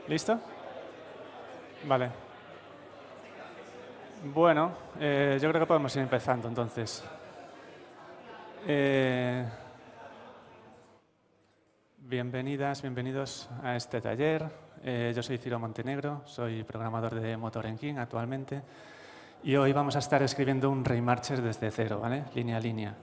¿Listo? Vale. Bueno, yo creo que podemos ir empezando entonces. Bienvenidas, bienvenidos a este taller. Yo soy Ciro Montenegro, soy programador de Motor Engine actualmente y hoy vamos a estar escribiendo un Raymarcher desde cero, ¿vale? Línea a línea.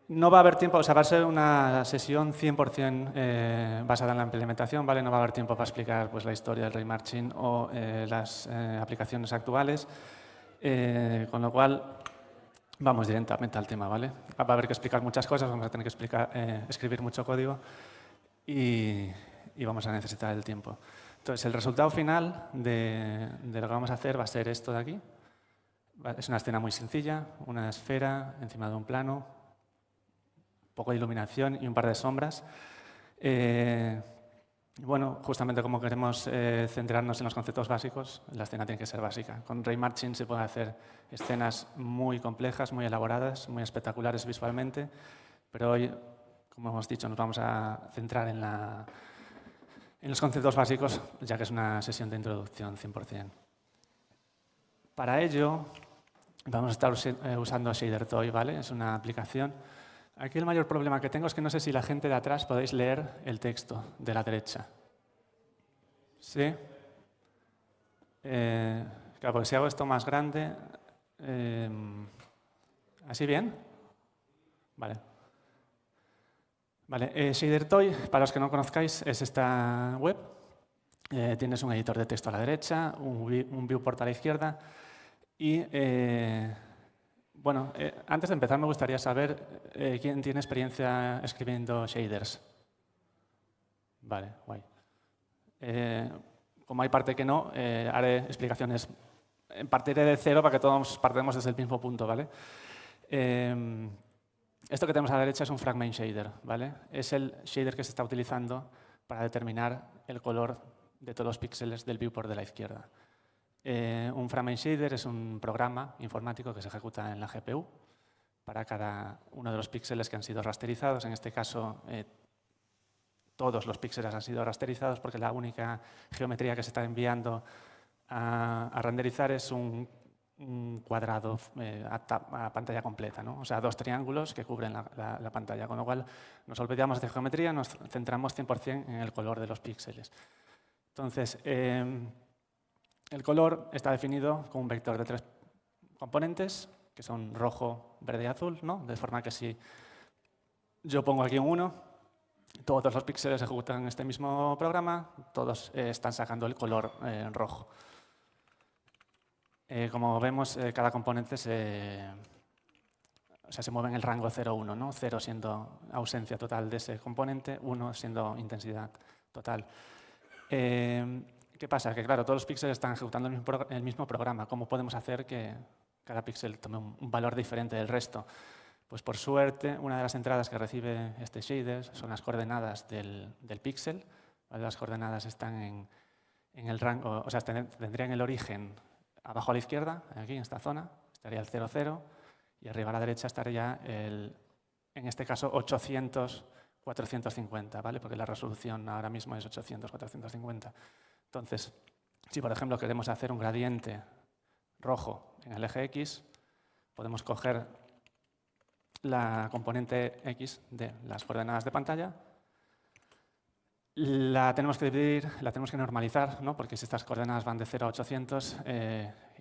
No va a haber tiempo, o sea, va a ser una sesión 100% basada en la implementación, ¿vale? No va a haber tiempo para explicar pues, la historia del Raymarching o las aplicaciones actuales, con lo cual vamos directamente al tema, ¿vale? Va a haber que explicar muchas cosas, vamos a tener que escribir mucho código y vamos a necesitar el tiempo. Entonces, el resultado final de lo que vamos a hacer va a ser esto de aquí. Es una escena muy sencilla, una esfera encima de un plano, poco de iluminación y un par de sombras. Bueno, justamente como queremos centrarnos en los conceptos básicos, la escena tiene que ser básica. Con Raymarching se pueden hacer escenas muy complejas, muy elaboradas, muy espectaculares visualmente, pero hoy, como hemos dicho, nos vamos a centrar en los conceptos básicos, ya que es una sesión de introducción 100%. Para ello, vamos a estar usando ShaderToy, ¿vale? Es una aplicación. Aquí el mayor problema que tengo es que no sé si la gente de atrás podéis leer el texto de la derecha. ¿Sí? Claro, porque si hago esto más grande... ¿Así bien? Vale. Vale, ShaderToy, para los que no conozcáis, es esta web. Tienes un editor de texto a la derecha, un viewport a la izquierda y... Bueno, antes de empezar me gustaría saber quién tiene experiencia escribiendo shaders. Vale, guay. Como hay parte que no, haré explicaciones. Partiré de cero para que todos partamos desde el mismo punto, ¿vale? Esto que tenemos a la derecha es un fragment shader, ¿vale? Es el shader que se está utilizando para determinar el color de todos los píxeles del viewport de la izquierda. Un fragment shader es un programa informático que se ejecuta en la GPU para cada uno de los píxeles que han sido rasterizados. En este caso, todos los píxeles han sido rasterizados porque la única geometría que se está enviando a renderizar es un cuadrado a pantalla completa, ¿no? O sea, dos triángulos que cubren la pantalla, con lo cual nos olvidamos de geometría, nos centramos 100% en el color de los píxeles. Entonces, el color está definido con un vector de 3 componentes, que son rojo, verde y azul, ¿no? De forma que si yo pongo aquí un 1, todos los píxeles ejecutan este mismo programa, todos están sacando el color rojo. Como vemos, cada componente se mueve en el rango 0-1, ¿no? 0 siendo ausencia total de ese componente, 1 siendo intensidad total. ¿Qué pasa? Que claro, todos los píxeles están ejecutando el mismo programa. ¿Cómo podemos hacer que cada píxel tome un valor diferente del resto? Pues por suerte, una de las entradas que recibe este shader son las coordenadas del píxel. ¿Vale? Las coordenadas están en el rango, o sea, tendrían el origen abajo a la izquierda, aquí en esta zona, estaría el 0, 0, y arriba a la derecha estaría en este caso, 800, 450, ¿vale? Porque la resolución ahora mismo es 800, 450. Entonces, si por ejemplo queremos hacer un gradiente rojo en el eje X, podemos coger la componente X de las coordenadas de pantalla, la tenemos que dividir, la tenemos que normalizar, ¿no? Porque si estas coordenadas van de 0 a 800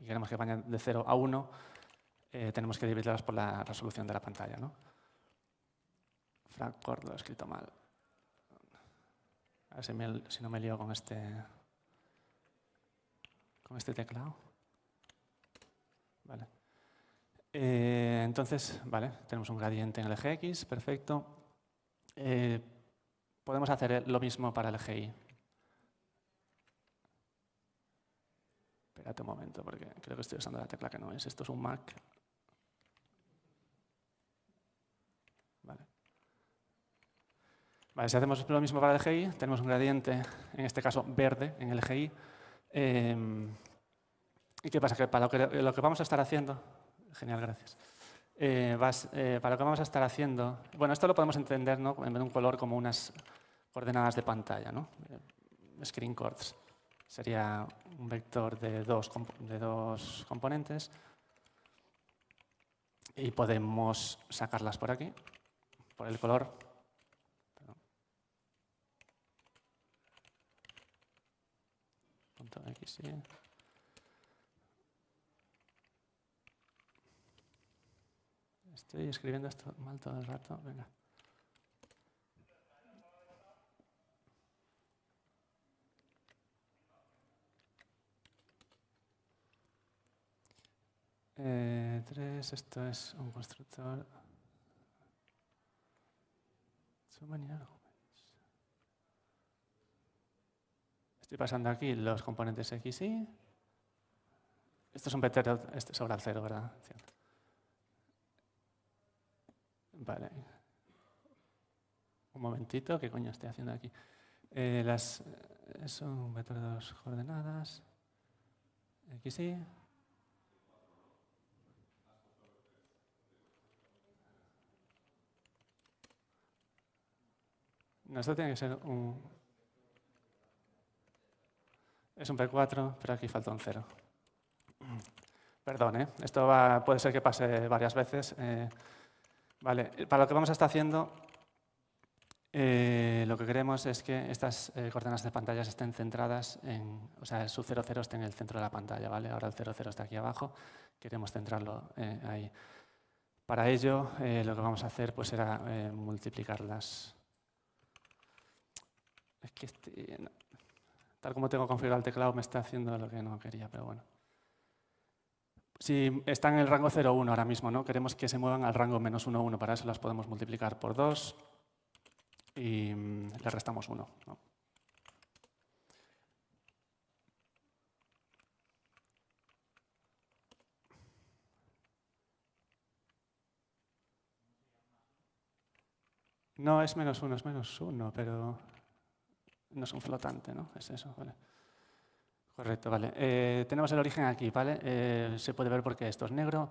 y queremos que vayan de 0 a 1, tenemos que dividirlas por la resolución de la pantalla, ¿no? Fraccord lo he escrito mal. A ver si no me lío con este teclado. Vale. Entonces, vale, tenemos un gradiente en el eje X, perfecto. Podemos hacer lo mismo para el eje Y. Espérate un momento, porque creo que estoy usando la tecla que no es. Esto es un Mac. Vale, si hacemos lo mismo para el eje Y, tenemos un gradiente, en este caso verde, en el eje Y. ¿Y qué pasa? Que para lo que vamos a estar haciendo... Genial, gracias. para lo que vamos a estar haciendo, bueno, esto lo podemos entender, ¿no?, en vez de un color como unas coordenadas de pantalla, ¿no? Screen chords. Sería un vector de dos componentes y podemos sacarlas por aquí, por el color. Perdón. Punto X, sí. Estoy escribiendo esto mal todo el rato. Venga. Tres, esto es un constructor. So many arguments. Estoy pasando aquí los componentes X, Y. Esto es un vector sobre el 0, ¿verdad? Cierto. Vale. Un momentito, ¿qué coño estoy haciendo aquí? Son un vector de dos coordenadas. X, Y. No, esto tiene que ser un... Es un P4, pero aquí falta un 0. Perdón, esto puede ser que pase varias veces. Vale, para lo que vamos a estar haciendo, lo que queremos es que estas coordenadas de pantallas estén centradas o sea, su 0, 0 esté en el centro de la pantalla, ¿vale? Ahora el 0, 0 está aquí abajo, queremos centrarlo ahí. Para ello, lo que vamos a hacer pues será multiplicarlas. Es que tal como tengo configurado el teclado me está haciendo lo que no quería, pero bueno. Si están en el rango 0, 1 ahora mismo, ¿no? Queremos que se muevan al rango menos 1, 1. Para eso las podemos multiplicar por 2 y le restamos 1, ¿no? No es menos 1, es menos 1, pero no es un flotante, ¿no? Es eso, ¿vale? Correcto, vale. Tenemos el origen aquí, ¿vale? Se puede ver porque esto es negro.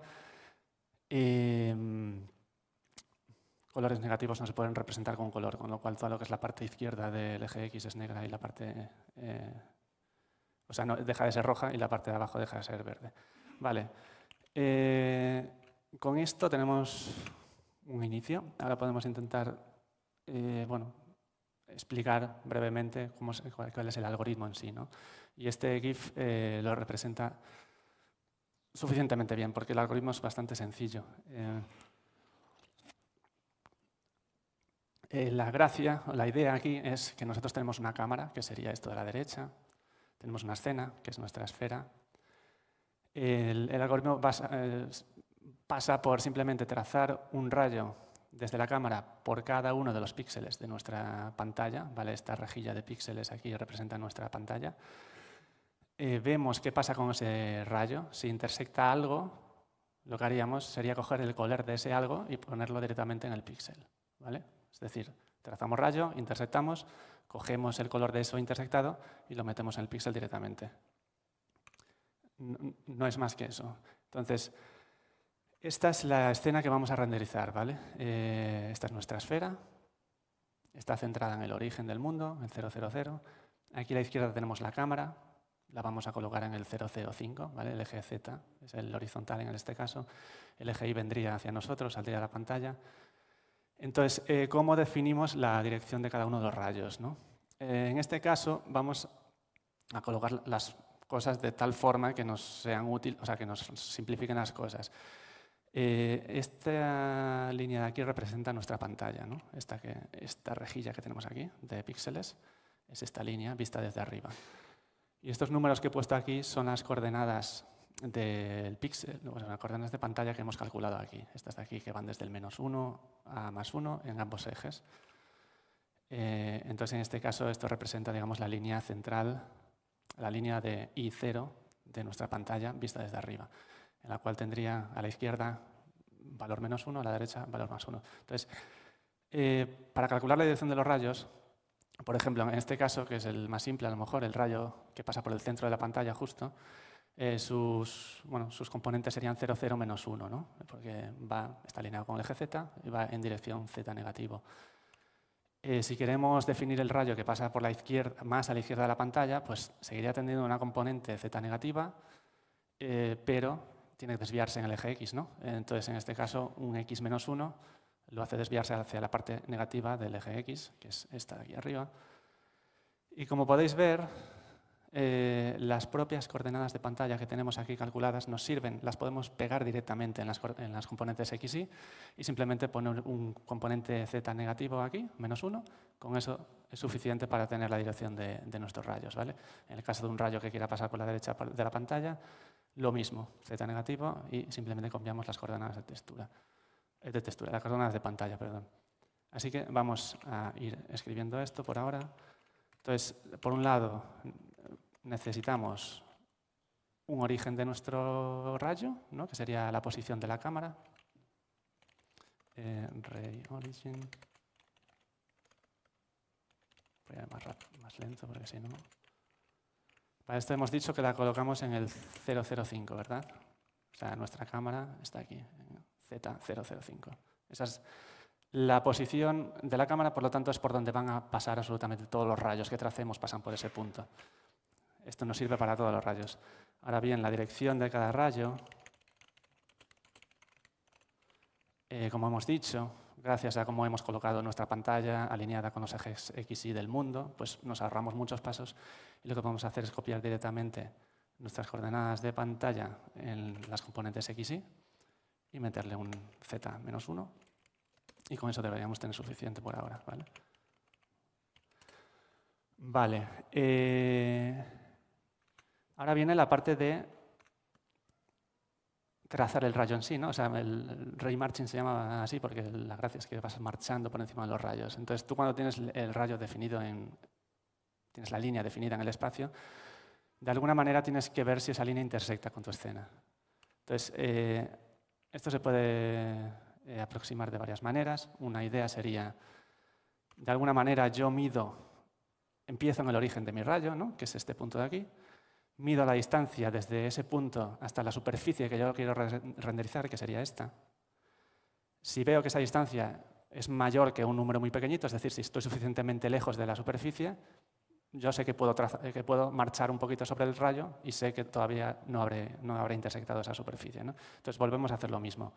Colores negativos no se pueden representar con color, con lo cual todo lo que es la parte izquierda del eje X es negra y la parte... o sea, no, deja de ser roja y la parte de abajo deja de ser verde. Vale. Con esto tenemos un inicio. Ahora podemos intentar explicar brevemente cuál es el algoritmo en sí, ¿no? Y este GIF lo representa suficientemente bien, porque el algoritmo es bastante sencillo. La gracia, o la idea aquí es que nosotros tenemos una cámara, que sería esto de la derecha, tenemos una escena, que es nuestra esfera. El algoritmo pasa por simplemente trazar un rayo desde la cámara por cada uno de los píxeles de nuestra pantalla, ¿vale? Esta rejilla de píxeles aquí representa nuestra pantalla. Vemos qué pasa con ese rayo. Si intersecta algo, lo que haríamos sería coger el color de ese algo y ponerlo directamente en el píxel, ¿vale? Es decir, trazamos rayo, intersectamos, cogemos el color de eso intersectado y lo metemos en el píxel directamente. No es más que eso. Entonces, esta es la escena que vamos a renderizar, ¿vale? Esta es nuestra esfera. Está centrada en el origen del mundo, el 000. Aquí a la izquierda tenemos la cámara. La vamos a colocar en el 005, ¿vale? El eje Z es el horizontal en este caso. El eje Y vendría hacia nosotros, saldría a la pantalla. Entonces, ¿cómo definimos la dirección de cada uno de los rayos, ¿no? En este caso, vamos a colocar las cosas de tal forma que nos sean útiles, o sea, que nos simplifiquen las cosas. Esta línea de aquí representa nuestra pantalla, ¿no? Esta rejilla que tenemos aquí de píxeles es esta línea vista desde arriba. Y estos números que he puesto aquí son las coordenadas del píxel, las coordenadas de pantalla que hemos calculado aquí. Estas de aquí que van desde el -1 a +1 en ambos ejes. Entonces, en este caso, esto representa, digamos, la línea central, la línea de I0 de nuestra pantalla vista desde arriba, en la cual tendría a la izquierda valor -1, a la derecha valor +1. Entonces, para calcular la dirección de los rayos, por ejemplo, en este caso, que es el más simple, a lo mejor el rayo que pasa por el centro de la pantalla justo, sus componentes serían 0, 0, menos 1, ¿no? Porque está alineado con el eje Z y va en dirección Z negativo. Si queremos definir el rayo que pasa por la izquierda, más a la izquierda de la pantalla, pues seguiría teniendo una componente Z negativa, pero tiene que desviarse en el eje X, ¿no? Entonces, en este caso, un X menos 1 lo hace desviarse hacia la parte negativa del eje X, que es esta de aquí arriba. Y como podéis ver, las propias coordenadas de pantalla que tenemos aquí calculadas nos sirven, las podemos pegar directamente en las componentes X, Y, y simplemente poner un componente Z negativo aquí, menos 1, con eso es suficiente para tener la dirección de nuestros rayos, ¿vale? En el caso de un rayo que quiera pasar por la derecha de la pantalla, lo mismo, Z negativo, y simplemente cambiamos las coordenadas las coordenadas de pantalla, perdón. Así que vamos a ir escribiendo esto por ahora. Entonces, por un lado, necesitamos un origen de nuestro rayo, ¿no? Que sería la posición de la cámara. Ray origin. Voy a ir más lento porque si no... Para esto hemos dicho que la colocamos en el 005, ¿verdad? O sea, nuestra cámara está aquí, en Z005. Esa es la posición de la cámara, por lo tanto, es por donde van a pasar absolutamente todos los rayos que tracemos, pasan por ese punto. Esto nos sirve para todos los rayos. Ahora bien, la dirección de cada rayo, como hemos dicho, gracias a cómo hemos colocado nuestra pantalla alineada con los ejes X y del mundo, pues nos ahorramos muchos pasos y lo que podemos hacer es copiar directamente nuestras coordenadas de pantalla en las componentes X, y meterle un Z-1 y con eso deberíamos tener suficiente por ahora, ¿vale? Vale. Ahora viene la parte de trazar el rayo en sí, ¿no? O sea, el ray marching se llama así porque la gracia es que vas marchando por encima de los rayos. Entonces, tú cuando tienes el rayo definido tienes la línea definida en el espacio, de alguna manera tienes que ver si esa línea intersecta con tu escena. Entonces, esto se puede aproximar de varias maneras. Una idea sería, de alguna manera yo empiezo en el origen de mi rayo, ¿no? Que es este punto de aquí. Mido la distancia desde ese punto hasta la superficie que yo quiero renderizar, que sería esta. Si veo que esa distancia es mayor que un número muy pequeñito, es decir, si estoy suficientemente lejos de la superficie, yo sé que puedo marchar un poquito sobre el rayo y sé que todavía no habré intersectado esa superficie, ¿no? Entonces volvemos a hacer lo mismo.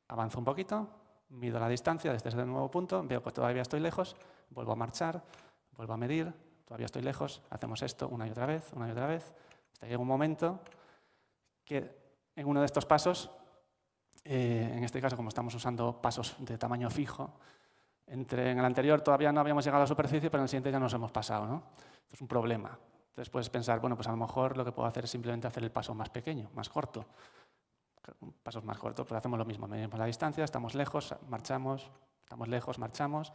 Avanzo un poquito, mido la distancia desde ese nuevo punto, veo que todavía estoy lejos, vuelvo a marchar, vuelvo a medir, todavía estoy lejos, hacemos esto una y otra vez, hasta que llega un momento que en uno de estos pasos, en este caso como estamos usando pasos de tamaño fijo, en el anterior todavía no habíamos llegado a la superficie, pero en el siguiente ya nos hemos pasado, ¿no? Esto es un problema. Entonces puedes pensar, bueno, pues a lo mejor lo que puedo hacer es simplemente hacer el paso más pequeño, más corto. Pasos más cortos, pero hacemos lo mismo, medimos la distancia, estamos lejos, marchamos, estamos lejos, marchamos.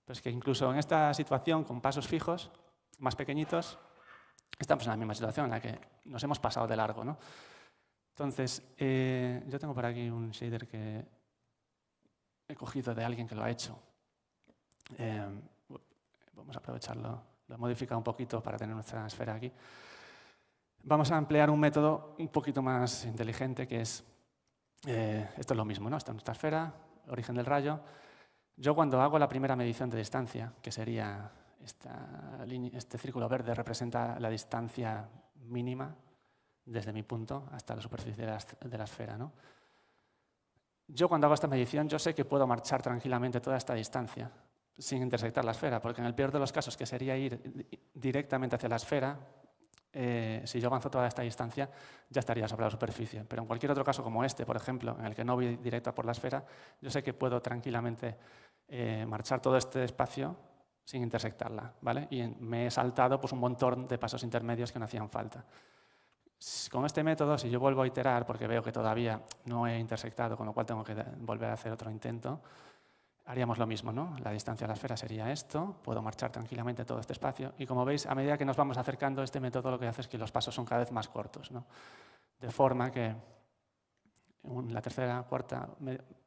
Pero es que incluso en esta situación, con pasos fijos, más pequeñitos, estamos en la misma situación en la que nos hemos pasado de largo, ¿no? Entonces, yo tengo por aquí un shader que he cogido de alguien que lo ha hecho. Vamos a aprovecharlo, lo he modificado un poquito para tener nuestra esfera aquí. Vamos a emplear un método un poquito más inteligente, que es, esto es lo mismo, ¿no? Esta es nuestra esfera, origen del rayo. Yo cuando hago la primera medición de distancia, que sería este círculo verde, representa la distancia mínima desde mi punto hasta la superficie de la esfera, ¿no? Yo cuando hago esta medición, yo sé que puedo marchar tranquilamente toda esta distancia sin intersectar la esfera, porque en el peor de los casos, que sería ir directamente hacia la esfera, si yo avanzo toda esta distancia, ya estaría sobre la superficie. Pero en cualquier otro caso, como este, por ejemplo, en el que no voy directo por la esfera, yo sé que puedo tranquilamente marchar todo este espacio sin intersectarla, ¿vale? Y me he saltado pues, un montón de pasos intermedios que no hacían falta. Con este método, si yo vuelvo a iterar, porque veo que todavía no he intersectado, con lo cual tengo que volver a hacer otro intento, haríamos lo mismo, ¿no? La distancia a la esfera sería esto, puedo marchar tranquilamente todo este espacio, y como veis, a medida que nos vamos acercando, este método lo que hace es que los pasos son cada vez más cortos, ¿no? De forma que en la tercera, cuarta,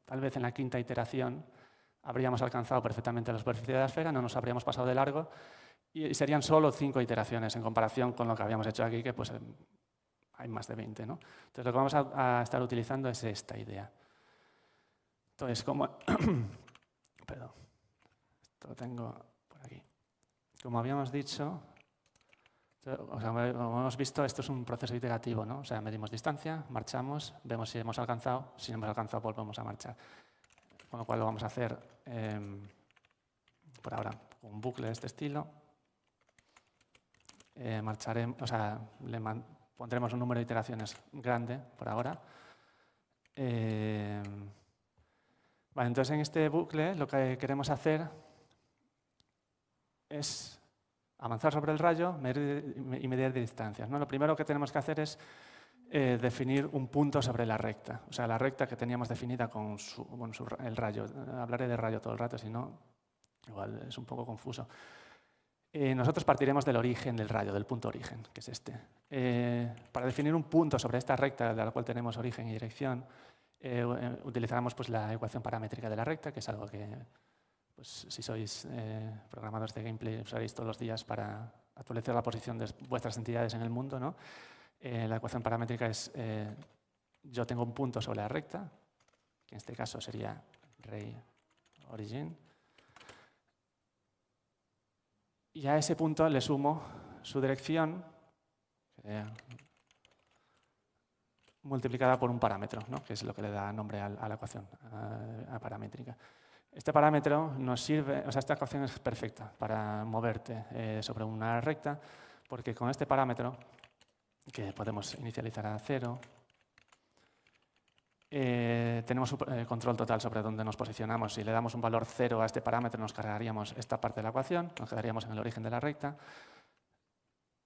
tal vez en la quinta iteración, habríamos alcanzado perfectamente la superficie de la esfera, no nos habríamos pasado de largo, y serían solo 5 iteraciones en comparación con lo que habíamos hecho aquí, que pues, hay más de 20, ¿no? Entonces, lo que vamos a estar utilizando es esta idea. Entonces, perdón, esto lo tengo por aquí. Como habíamos dicho, o sea, como hemos visto, esto es un proceso iterativo, ¿no? O sea, medimos distancia, marchamos, vemos si hemos alcanzado, si no hemos alcanzado, volvemos a marchar. Con lo cual lo vamos a hacer por ahora un bucle de este estilo. Marcharemos, o sea, pondremos un número de iteraciones grande por ahora. Vale, entonces en este bucle lo que queremos hacer es avanzar sobre el rayo y medir distancias, ¿no? Lo primero que tenemos que hacer es definir un punto sobre la recta, o sea, la recta que teníamos definida con el rayo. Hablaré de rayo todo el rato, si no, igual es un poco confuso. Nosotros partiremos del origen del rayo, del punto origen, que es este. Para definir un punto sobre esta recta, de la cual tenemos origen y dirección, utilizaremos pues, la ecuación paramétrica de la recta, que es algo que, pues, si sois programadores de gameplay, usaréis todos los días para actualizar la posición de vuestras entidades en el mundo, ¿no? La ecuación paramétrica es, yo tengo un punto sobre la recta, que en este caso sería ray origin, y a ese punto le sumo su dirección multiplicada por un parámetro, ¿no? Que es lo que le da nombre a la ecuación paramétrica. Este parámetro nos sirve, o sea, esta ecuación es perfecta para moverte sobre una recta, porque con este parámetro, que podemos inicializar a 0, tenemos control total sobre dónde nos posicionamos. Si le damos un valor 0 a este parámetro, nos cargaríamos esta parte de la ecuación, nos quedaríamos en el origen de la recta.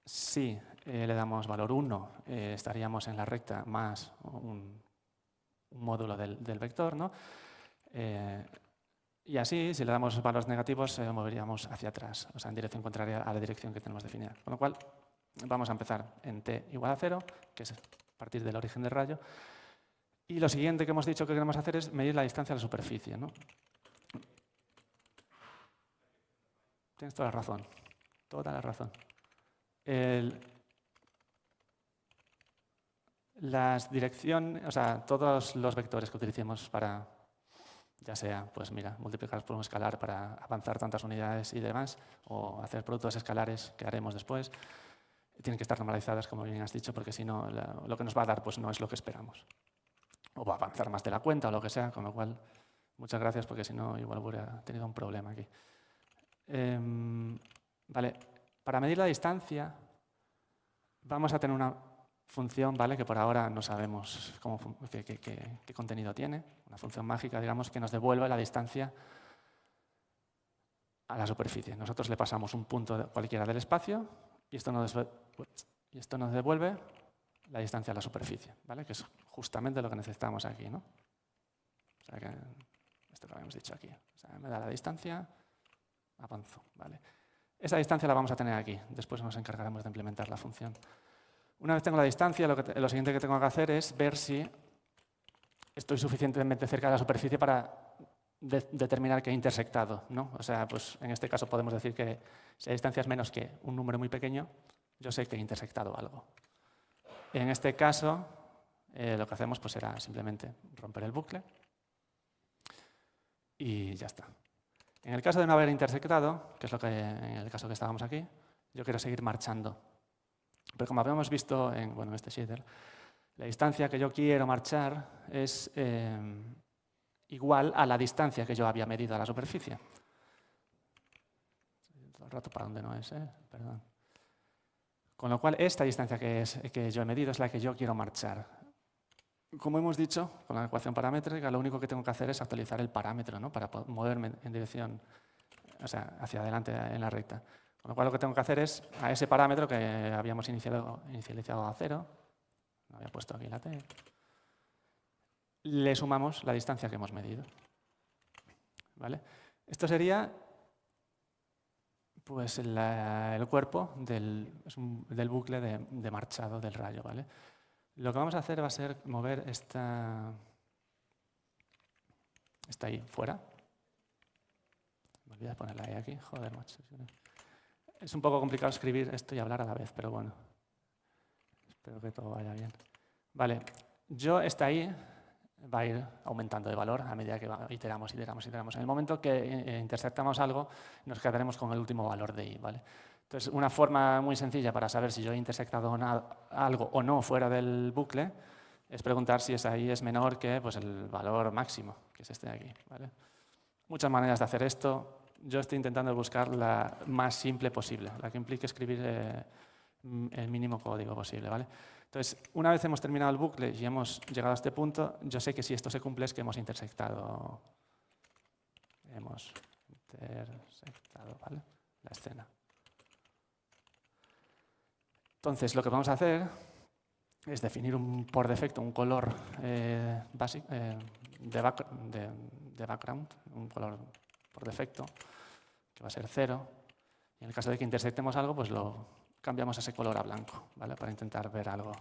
Si le damos valor 1, estaríamos en la recta más un módulo del vector, ¿no? Y así, si le damos valores negativos, moveríamos hacia atrás, o sea, en dirección contraria a la dirección que tenemos definida. Con lo cual, vamos a empezar en t igual a 0, que es partir del origen del rayo. Y lo siguiente que hemos dicho que queremos hacer es medir la distancia a la superficie, ¿no? Tienes toda la razón. Toda la razón. Las direcciones, o sea, todos los vectores que utilicemos para, ya sea, pues mira, multiplicar por un escalar para avanzar tantas unidades y demás, o hacer productos escalares que haremos después, tienen que estar normalizadas, como bien has dicho, porque si no, lo que nos va a dar pues no es lo que esperamos. O va a avanzar más de la cuenta o lo que sea, con lo cual, muchas gracias, porque si no, igual hubiera tenido un problema aquí. Vale, para medir la distancia, vamos a tener una función, ¿vale? Que por ahora no sabemos qué contenido tiene, una función mágica, digamos, que nos devuelve la distancia a la superficie. Nosotros le pasamos un punto cualquiera del espacio y esto nos devuelve la distancia a la superficie, ¿vale? Que es justamente lo que necesitamos aquí, ¿no? O sea que esto lo habíamos dicho aquí. O sea, me da la distancia, avanzo, ¿vale? Esa distancia la vamos a tener aquí. Después nos encargaremos de implementar la función. Una vez tengo la distancia, lo siguiente que tengo que hacer es ver si estoy suficientemente cerca de la superficie para determinar que he intersectado, ¿no? O sea, pues en este caso podemos decir que si la distancia es menos que un número muy pequeño, yo sé que he intersectado algo. En este caso, lo que hacemos pues será simplemente romper el bucle y ya está. En el caso de no haber intersectado, que es lo que en el caso que estábamos aquí, yo quiero seguir marchando. Pero como habíamos visto en este shader, la distancia que yo quiero marchar es igual a la distancia que yo había medido a la superficie. Todo el rato para donde no es, perdón. Con lo cual, esta distancia que yo he medido es la que yo quiero marchar. Como hemos dicho, con la ecuación paramétrica, lo único que tengo que hacer es actualizar el parámetro, ¿no? Para moverme en dirección, o sea, hacia adelante en la recta. Con lo cual, lo que tengo que hacer es, a ese parámetro que habíamos inicializado a 0, no había puesto aquí la t, le sumamos la distancia que hemos medido. ¿Vale? Esto sería pues, el cuerpo del bucle de marchado del rayo. ¿Vale? Lo que vamos a hacer va a ser mover esta ahí fuera. Me olvidé de ponerla ahí aquí. Joder, macho. Es un poco complicado escribir esto y hablar a la vez, pero bueno. Espero que todo vaya bien. Vale, esta i va a ir aumentando de valor a medida que iteramos. En el momento que intersectamos algo, nos quedaremos con el último valor de i, ¿vale? Entonces, una forma muy sencilla para saber si yo he intersectado algo o no fuera del bucle es preguntar si esa i es menor que pues, el valor máximo, que es este de aquí, ¿vale? Muchas maneras de hacer esto. Yo estoy intentando buscar la más simple posible, la que implique escribir el mínimo código posible, ¿vale? Entonces, una vez hemos terminado el bucle y hemos llegado a este punto, yo sé que si esto se cumple es que hemos intersectado, ¿vale? La escena. Entonces, lo que vamos a hacer es definir por defecto un color básico de background, un color por defecto, que va a ser 0. Y en el caso de que intersectemos algo, pues lo cambiamos ese color a blanco, ¿vale? Para intentar ver algo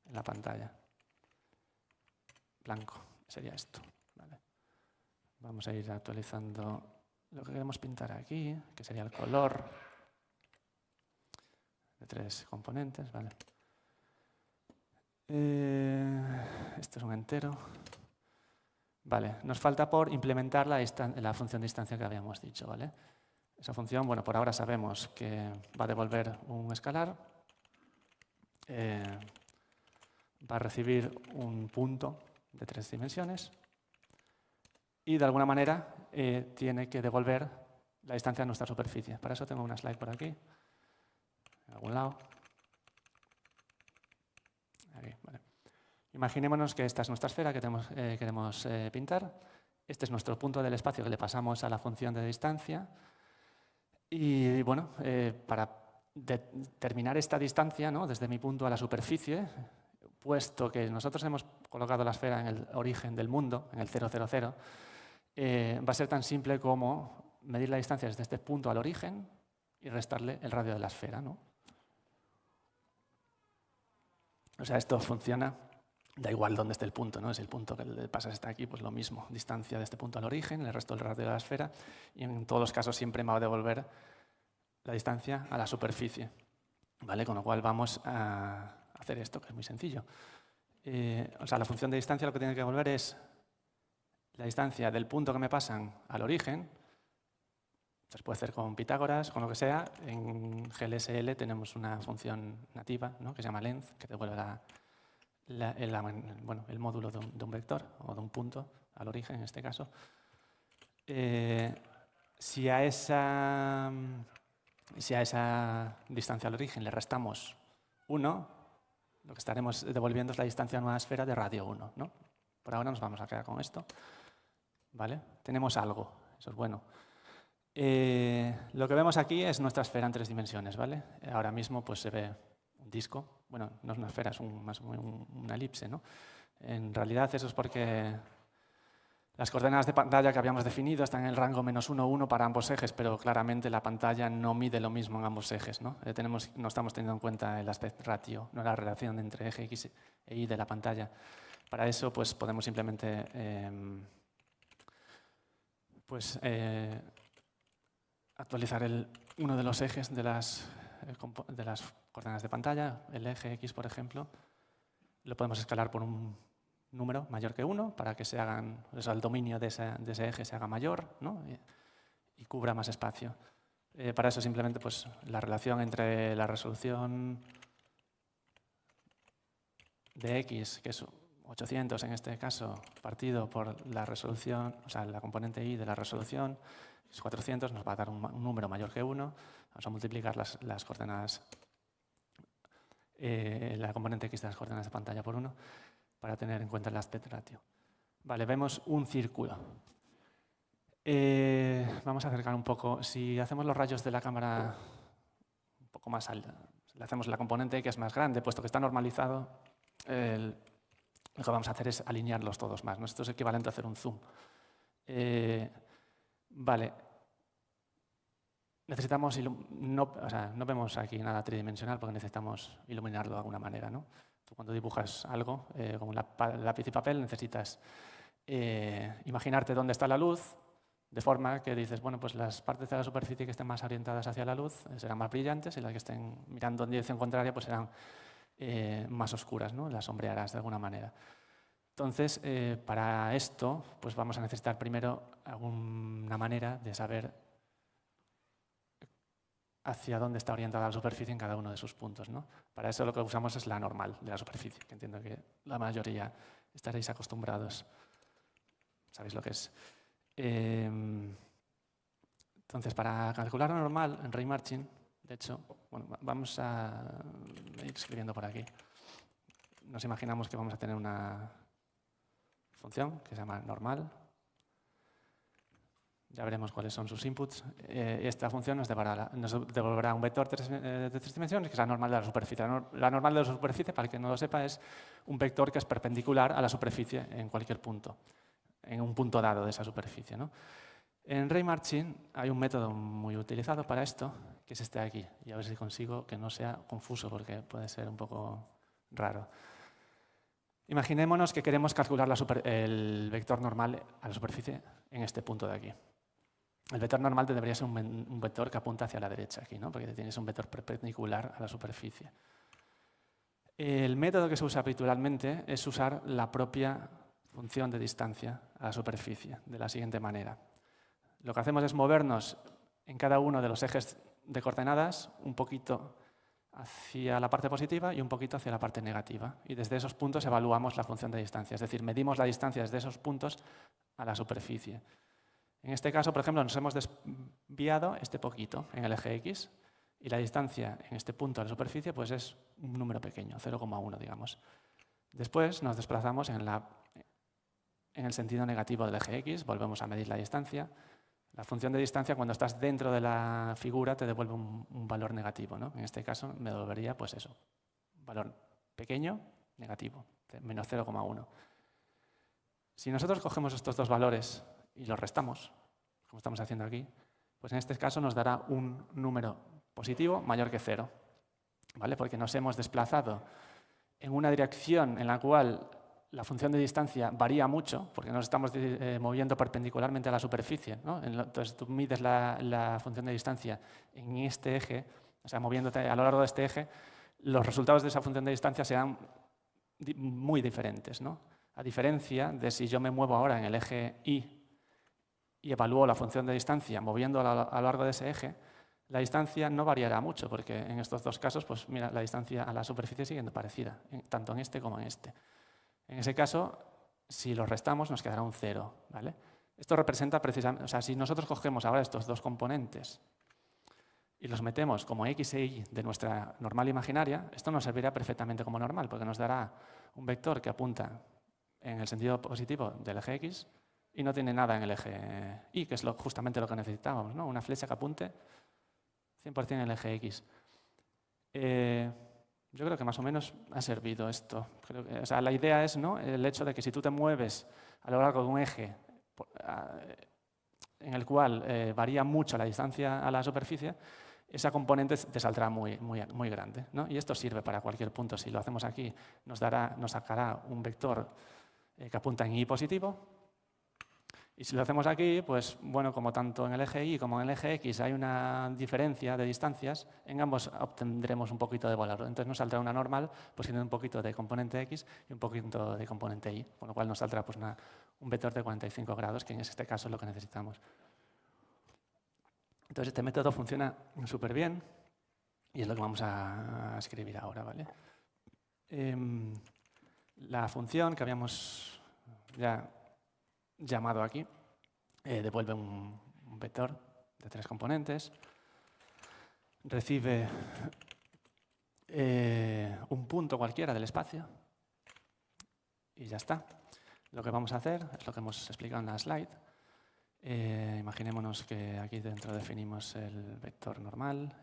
en la pantalla. Blanco sería esto, ¿vale? Vamos a ir actualizando lo que queremos pintar aquí, que sería el color de 3 componentes, ¿vale? Esto es un entero. Vale, nos falta por implementar la función de instancia que habíamos dicho, ¿vale? Esa función, bueno, por ahora sabemos que va a devolver un escalar, va a recibir un punto de 3 dimensiones y de alguna manera tiene que devolver la distancia a nuestra superficie. Para eso tengo una slide por aquí, en algún lado. Aquí, vale. Imaginémonos que esta es nuestra esfera que queremos pintar. Este es nuestro punto del espacio que le pasamos a la función de distancia. Y bueno, para determinar esta distancia, ¿no? Desde mi punto a la superficie, puesto que nosotros hemos colocado la esfera en el origen del mundo, en el 0, 0, 0, va a ser tan simple como medir la distancia desde este punto al origen y restarle el radio de la esfera, ¿no? O sea, esto funciona, da igual dónde esté el punto, ¿no? Si el punto que le pasas está aquí, pues lo mismo, distancia de este punto al origen, le resto el radio de la esfera, y en todos los casos siempre me va a devolver la distancia a la superficie, ¿vale? Con lo cual vamos a hacer esto, que es muy sencillo. O sea, la función de distancia lo que tiene que devolver es la distancia del punto que me pasan al origen. Se puede hacer con Pitágoras, con lo que sea. En GLSL tenemos una función nativa, ¿no? Que se llama length, que devuelve el módulo de un vector o de un punto al origen, en este caso. Si a esa distancia al origen le restamos 1, lo que estaremos devolviendo es la distancia a una esfera de radio 1, ¿no? Por ahora nos vamos a quedar con esto, ¿vale? Tenemos algo, eso es bueno. Lo que vemos aquí es nuestra esfera en 3 dimensiones, ¿vale? Ahora mismo pues, se ve un disco. Bueno, no es una esfera, es más una elipse, ¿no? En realidad eso es porque las coordenadas de pantalla que habíamos definido están en el rango -1, 1 para ambos ejes, pero claramente la pantalla no mide lo mismo en ambos ejes, ¿no? No estamos teniendo en cuenta el aspect ratio, no la relación entre eje X e Y de la pantalla. Para eso pues, podemos simplemente actualizar uno de los ejes de las coordenadas de pantalla, el eje X, por ejemplo, lo podemos escalar por un número mayor que 1 para que el dominio de ese eje se haga mayor, ¿no? y cubra más espacio. Para eso simplemente pues, la relación entre la resolución de X, que es 800 en este caso, partido por la resolución, o sea, la componente Y de la resolución, es 400, nos va a dar un número mayor que 1. Vamos a multiplicar las coordenadas, la componente X de las coordenadas de pantalla por 1 para tener en cuenta el aspect ratio. Vale, vemos un círculo. Vamos a acercar un poco. Si hacemos los rayos de la cámara un poco más alta, le hacemos la componente que es más grande, puesto que está normalizado, lo que vamos a hacer es alinearlos todos más, ¿no? Esto es equivalente a hacer un zoom. Vale. Necesitamos no vemos aquí nada tridimensional porque necesitamos iluminarlo de alguna manera, ¿no? Tú cuando dibujas algo, como lápiz y papel, necesitas imaginarte dónde está la luz, de forma que dices, bueno, pues las partes de la superficie que estén más orientadas hacia la luz serán más brillantes y las que estén mirando en dirección contraria pues serán más oscuras, ¿no? Las sombrearás de alguna manera. Entonces, para esto, pues vamos a necesitar primero alguna manera de saber hacia dónde está orientada la superficie en cada uno de sus puntos, ¿no? Para eso lo que usamos es la normal de la superficie, que entiendo que la mayoría estaréis acostumbrados. ¿Sabéis lo que es? Entonces, para calcular la normal en Raymarching, de hecho, bueno, vamos a ir escribiendo por aquí. Nos imaginamos que vamos a tener una función que se llama normal. Ya veremos cuáles son sus inputs. Esta función nos devolverá un vector de 3 dimensiones, que es la normal de la superficie. La normal de la superficie, para el que no lo sepa, es un vector que es perpendicular a la superficie en cualquier punto, en un punto dado de esa superficie, ¿no? En Raymarching hay un método muy utilizado para esto, que es este de aquí. Y a ver si consigo que no sea confuso, porque puede ser un poco raro. Imaginémonos que queremos calcular el vector normal a la superficie en este punto de aquí. El vector normal debería ser un vector que apunta hacia la derecha aquí, ¿no? Porque tienes un vector perpendicular a la superficie. El método que se usa habitualmente es usar la propia función de distancia a la superficie, de la siguiente manera. Lo que hacemos es movernos en cada uno de los ejes de coordenadas un poquito hacia la parte positiva y un poquito hacia la parte negativa. Y desde esos puntos evaluamos la función de distancia, es decir, medimos la distancia desde esos puntos a la superficie. En este caso, por ejemplo, nos hemos desviado este poquito en el eje X y la distancia en este punto a la superficie pues es un número pequeño, 0,1, digamos. Después nos desplazamos en el sentido negativo del eje X, volvemos a medir la distancia. La función de distancia, cuando estás dentro de la figura, te devuelve un valor negativo, ¿no? En este caso me devolvería pues eso, un valor pequeño, negativo, menos 0,1. Si nosotros cogemos estos dos valores y los restamos, como estamos haciendo aquí, pues en este caso nos dará un número positivo mayor que 0, ¿vale? Porque nos hemos desplazado en una dirección en la cual la función de distancia varía mucho, porque nos estamos moviendo perpendicularmente a la superficie, ¿no? Entonces tú mides la función de distancia en este eje, o sea, moviéndote a lo largo de este eje, los resultados de esa función de distancia serán muy diferentes, ¿no? A diferencia de si yo me muevo ahora en el eje Y y evalúo la función de distancia moviendo a lo largo de ese eje, la distancia no variará mucho, porque en estos dos casos, pues mira, la distancia a la superficie sigue siendo parecida, tanto en este como en este. En ese caso, si los restamos, nos quedará un 0, ¿vale? Esto representa precisamente, o sea, si nosotros cogemos ahora estos dos componentes y los metemos como X e Y de nuestra normal imaginaria, esto nos servirá perfectamente como normal, porque nos dará un vector que apunta en el sentido positivo del eje X y no tiene nada en el eje Y, que es justamente lo que necesitábamos, ¿no? Una flecha que apunte 100% en el eje X. Yo creo que más o menos ha servido esto. O sea, la idea es, ¿no?, el hecho de que si tú te mueves a lo largo de un eje en el cual varía mucho la distancia a la superficie, esa componente te saldrá muy grande, ¿no? Y esto sirve para cualquier punto. Si lo hacemos aquí, nos sacará un vector que apunta en Y positivo. Y si lo hacemos aquí, pues bueno, como tanto en el eje Y como en el eje X hay una diferencia de distancias, en ambos obtendremos un poquito de valor. Entonces nos saldrá una normal, pues tiene un poquito de componente X y un poquito de componente Y, con lo cual nos saldrá pues un vector de 45 grados, que en este caso es lo que necesitamos. Entonces este método funciona súper bien y es lo que vamos a escribir ahora, ¿vale? La función que habíamos ya llamado aquí devuelve un vector de 3 componentes, recibe un punto cualquiera del espacio y ya está. Lo que vamos a hacer es lo que hemos explicado en la slide. Imaginémonos que aquí dentro definimos el vector normal,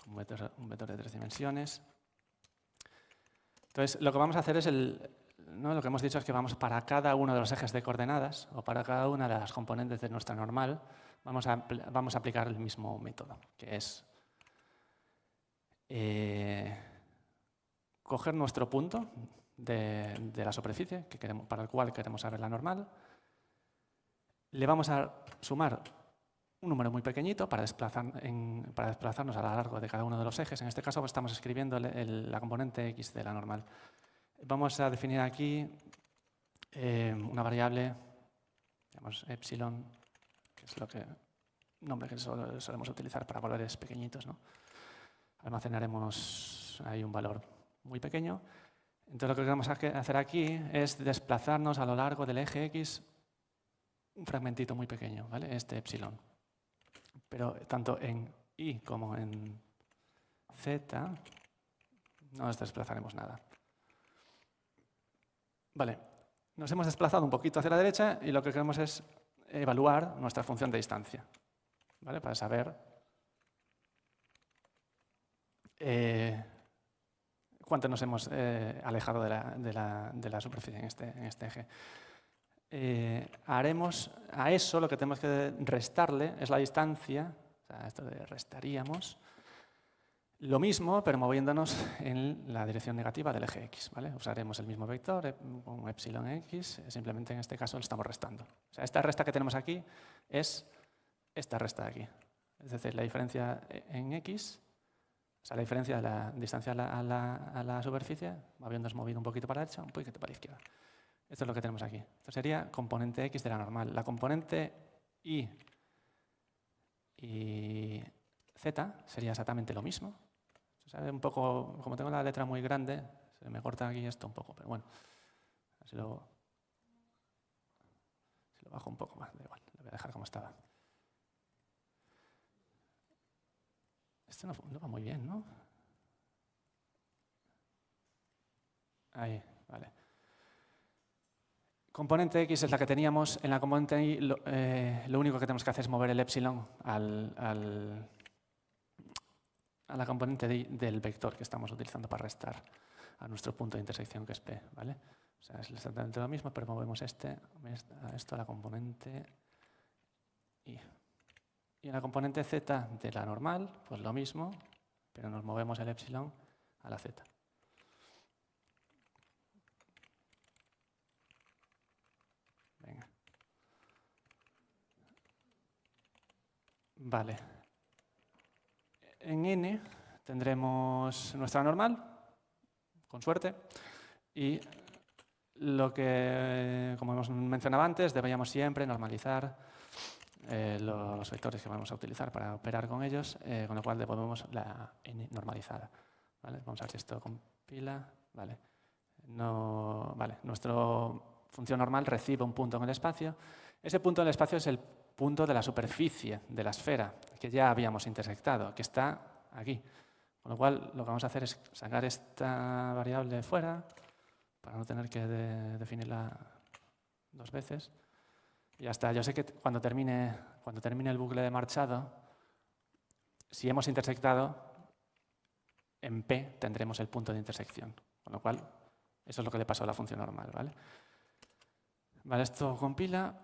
un vector de 3 dimensiones. Entonces, lo que vamos a hacer es lo que hemos dicho es que vamos para cada uno de los ejes de coordenadas o para cada una de las componentes de nuestra normal, vamos a aplicar el mismo método, que es coger nuestro punto de la superficie para el cual queremos saber la normal, le vamos a sumar un número muy pequeñito para desplazarnos a lo largo de cada uno de los ejes. En este caso estamos escribiendo la componente x de la normal. Vamos a definir aquí una variable, digamos epsilon, que es nombre que solemos utilizar para valores pequeñitos, ¿no? Almacenaremos ahí un valor muy pequeño. Entonces lo que queremos hacer aquí es desplazarnos a lo largo del eje x un fragmentito muy pequeño, ¿vale? Este epsilon. Pero tanto en y como en z no nos desplazaremos nada. Vale, nos hemos desplazado un poquito hacia la derecha y lo que queremos es evaluar nuestra función de distancia, ¿vale? Para saber cuánto nos hemos alejado de la superficie en este eje. Haremos a eso lo que tenemos que restarle es la distancia, o sea, esto de restaríamos, lo mismo pero moviéndonos en la dirección negativa del eje x, ¿vale? Usaremos el mismo vector, un epsilon x, simplemente en este caso lo estamos restando. O sea, esta resta que tenemos aquí es esta resta de aquí, es decir, la diferencia en x, o sea, la diferencia de la distancia a la superficie, habiéndonos movido un poquito para la derecha, un poquito para la izquierda. Esto es lo que tenemos aquí. Esto sería componente x de la normal. La componente y z sería exactamente lo mismo. Se sabe un poco, como tengo la letra muy grande, se me corta aquí esto un poco, pero bueno, así lo bajo un poco más, da igual, lo voy a dejar como estaba. Esto no va muy bien, ¿no? Ahí, vale. Componente x es la que teníamos. En la componente y lo único que tenemos que hacer es mover el epsilon a la componente del vector que estamos utilizando para restar a nuestro punto de intersección, que es P, ¿vale? O sea, es exactamente lo mismo, pero movemos esto a la componente y. Y en la componente z de la normal, pues lo mismo, pero nos movemos el epsilon a la z. Venga. Vale. En n tendremos nuestra normal, con suerte, y lo que, como hemos mencionado antes, deberíamos siempre normalizar los vectores que vamos a utilizar para operar con ellos, con lo cual devolvemos la n normalizada. ¿Vale? Vamos a ver si esto compila. Vale. Nuestra función normal recibe un punto en el espacio. Ese punto en el espacio es el punto de la superficie de la esfera que ya habíamos intersectado, que está aquí. Con lo cual, lo que vamos a hacer es sacar esta variable fuera para no tener que definirla dos veces. Y ya está. Yo sé que cuando termine el bucle de marchado, si hemos intersectado, en P tendremos el punto de intersección. Con lo cual, eso es lo que le pasó a la función normal, ¿vale? Vale, esto compila.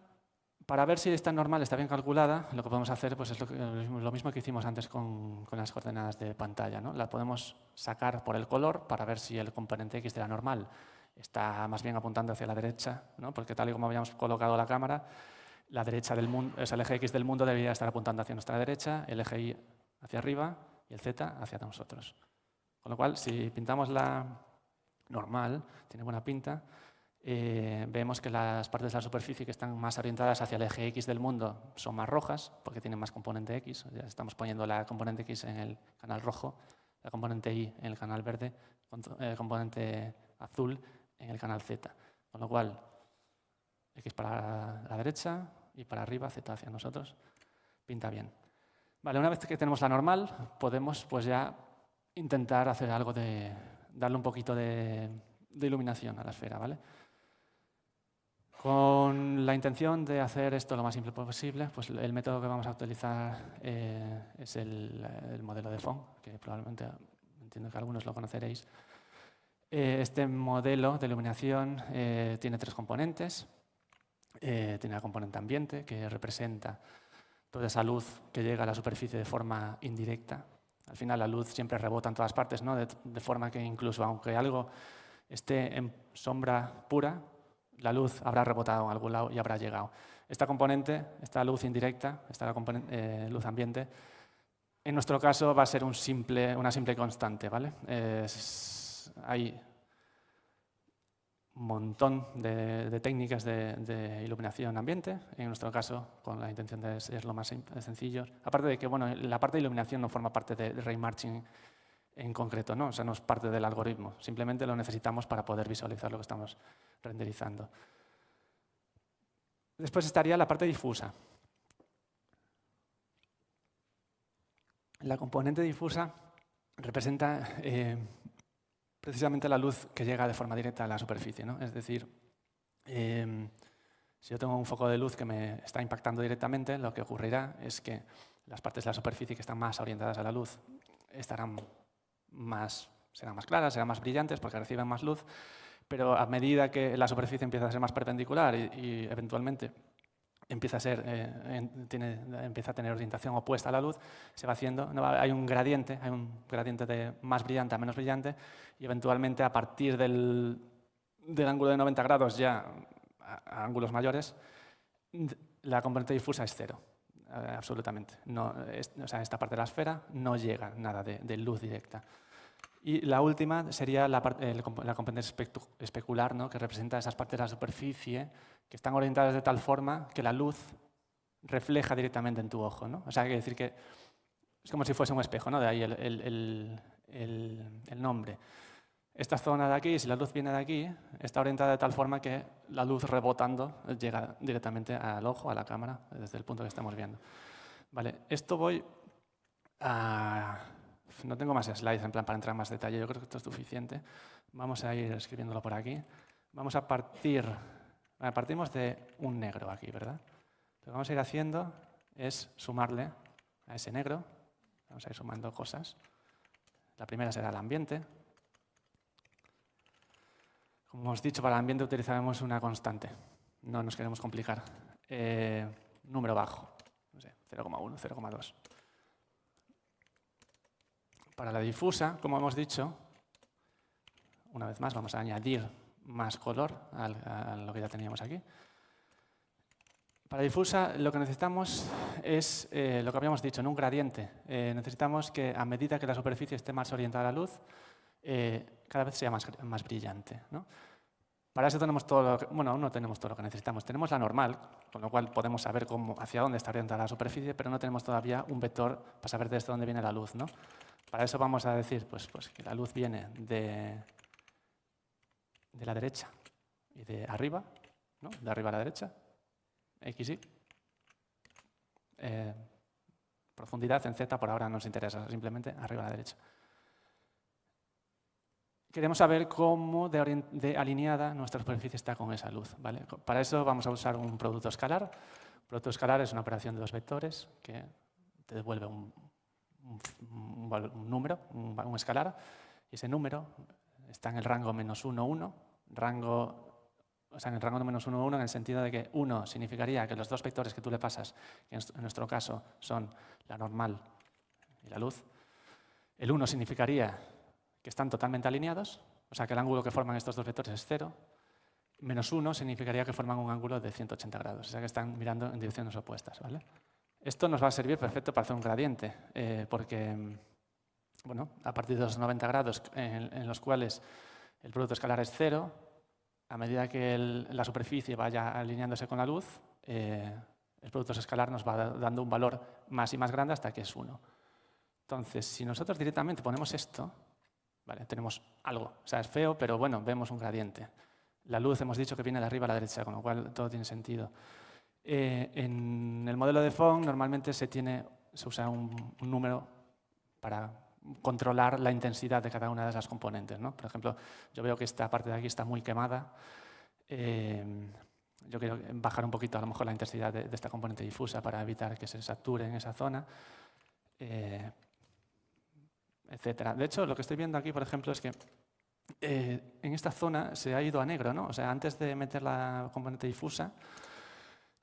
Para ver si esta normal está bien calculada, lo que podemos hacer pues, es lo mismo que hicimos antes con las coordenadas de pantalla, ¿no? La podemos sacar por el color para ver si el componente x de la normal está más bien apuntando hacia la derecha, ¿no? Porque tal y como habíamos colocado la cámara, la derecha del mundo, el eje x del mundo debería estar apuntando hacia nuestra derecha, el eje y hacia arriba y el z hacia nosotros. Con lo cual, si pintamos la normal, tiene buena pinta, vemos que las partes de la superficie que están más orientadas hacia el eje x del mundo son más rojas, porque tienen más componente x. Ya estamos poniendo la componente x en el canal rojo, la componente y en el canal verde, componente azul en el canal z. Con lo cual, x para la derecha y para arriba, z hacia nosotros, pinta bien. Vale, una vez que tenemos la normal, podemos pues ya intentar hacer algo darle un poquito de iluminación a la esfera, ¿vale? Con la intención de hacer esto lo más simple posible, pues el método que vamos a utilizar es el modelo de Phong, que probablemente entiendo que algunos lo conoceréis. Este modelo de iluminación tiene tres componentes. Tiene la componente ambiente, que representa toda esa luz que llega a la superficie de forma indirecta. Al final la luz siempre rebota en todas partes, ¿no? De forma que incluso aunque algo esté en sombra pura, la luz habrá rebotado en algún lado y habrá llegado. Esta componente, esta luz indirecta, esta luz ambiente, en nuestro caso va a ser una simple constante, ¿vale? Hay un montón de técnicas de iluminación ambiente, en nuestro caso con la intención de ser lo más sencillo. Aparte de que bueno, la parte de iluminación no forma parte de ray marching en concreto, ¿no? O sea, no es parte del algoritmo, simplemente lo necesitamos para poder visualizar lo que estamos renderizando. Después estaría la parte difusa. La componente difusa representa precisamente la luz que llega de forma directa a la superficie, ¿no? Es decir, si yo tengo un foco de luz que me está impactando directamente, lo que ocurrirá es que las partes de la superficie que están más orientadas a la luz serán más claras, serán más brillantes porque reciben más luz, pero a medida que la superficie empieza a ser más perpendicular y eventualmente empieza a tener orientación opuesta a la luz, se va haciendo, hay un gradiente de más brillante a menos brillante, y eventualmente a partir del ángulo de 90 grados ya a ángulos mayores, la componente difusa es cero, absolutamente. O sea, esta parte de la esfera no llega nada de luz directa. Y la última sería la componente especular, ¿no? Que representa esas partes de la superficie que están orientadas de tal forma que la luz refleja directamente en tu ojo, ¿no? O sea, hay que decir que es como si fuese un espejo, ¿no? De ahí el nombre. Esta zona de aquí, si la luz viene de aquí, está orientada de tal forma que la luz rebotando llega directamente al ojo, a la cámara, desde el punto que estamos viendo. Vale, esto voy a... No tengo más slides en plan para entrar en más detalle, yo creo que esto es suficiente. Vamos a ir escribiéndolo por aquí. Vamos a partimos de un negro aquí, ¿verdad? Lo que vamos a ir haciendo es sumarle a ese negro. Vamos a ir sumando cosas. La primera será el ambiente. Como hemos dicho, para el ambiente utilizaremos una constante. No nos queremos complicar. Número bajo, no sé, 0,1, 0,2. Para la difusa, como hemos dicho, una vez más vamos a añadir más color a lo que ya teníamos aquí. Para difusa lo que necesitamos es lo que habíamos dicho, en un gradiente. Necesitamos que a medida que la superficie esté más orientada a la luz, cada vez sea más brillante, ¿no? Para eso tenemos aún no tenemos todo lo que necesitamos. Tenemos la normal, con lo cual podemos saber hacia dónde está orientada la superficie, pero no tenemos todavía un vector para saber desde dónde viene la luz, ¿no? Para eso vamos a decir pues que la luz viene de la derecha y de arriba, ¿no? De arriba a la derecha, X, Y. Profundidad en Z por ahora no nos interesa, simplemente arriba a la derecha. Queremos saber cómo de alineada nuestra superficie está con esa luz, ¿vale? Para eso vamos a usar un producto escalar. Un producto escalar es una operación de dos vectores que te devuelve un número, un escalar, y ese número está en el rango -1, 1. O sea, en el rango de -1, 1 en el sentido de que 1 significaría que los dos vectores que tú le pasas, que en nuestro caso son la normal y la luz, el 1 significaría que están totalmente alineados, o sea que el ángulo que forman estos dos vectores es 0, -1 significaría que forman un ángulo de 180 grados, o sea que están mirando en direcciones opuestas, ¿vale? Esto nos va a servir perfecto para hacer un gradiente, porque bueno, a partir de los 90 grados en los cuales el producto escalar es 0, a medida que la superficie vaya alineándose con la luz, el producto escalar nos va dando un valor más y más grande hasta que es 1. Entonces, si nosotros directamente ponemos esto, vale, tenemos algo. O sea, es feo, pero bueno, vemos un gradiente. La luz hemos dicho que viene de arriba a la derecha, con lo cual todo tiene sentido. En el modelo de Phong normalmente se usa un número para controlar la intensidad de cada una de esas componentes, ¿no? Por ejemplo, yo veo que esta parte de aquí está muy quemada. Yo quiero bajar un poquito a lo mejor la intensidad de esta componente difusa para evitar que se sature en esa zona, etcétera. De hecho, lo que estoy viendo aquí, por ejemplo, es que en esta zona se ha ido a negro, ¿no? O sea, antes de meter la componente difusa,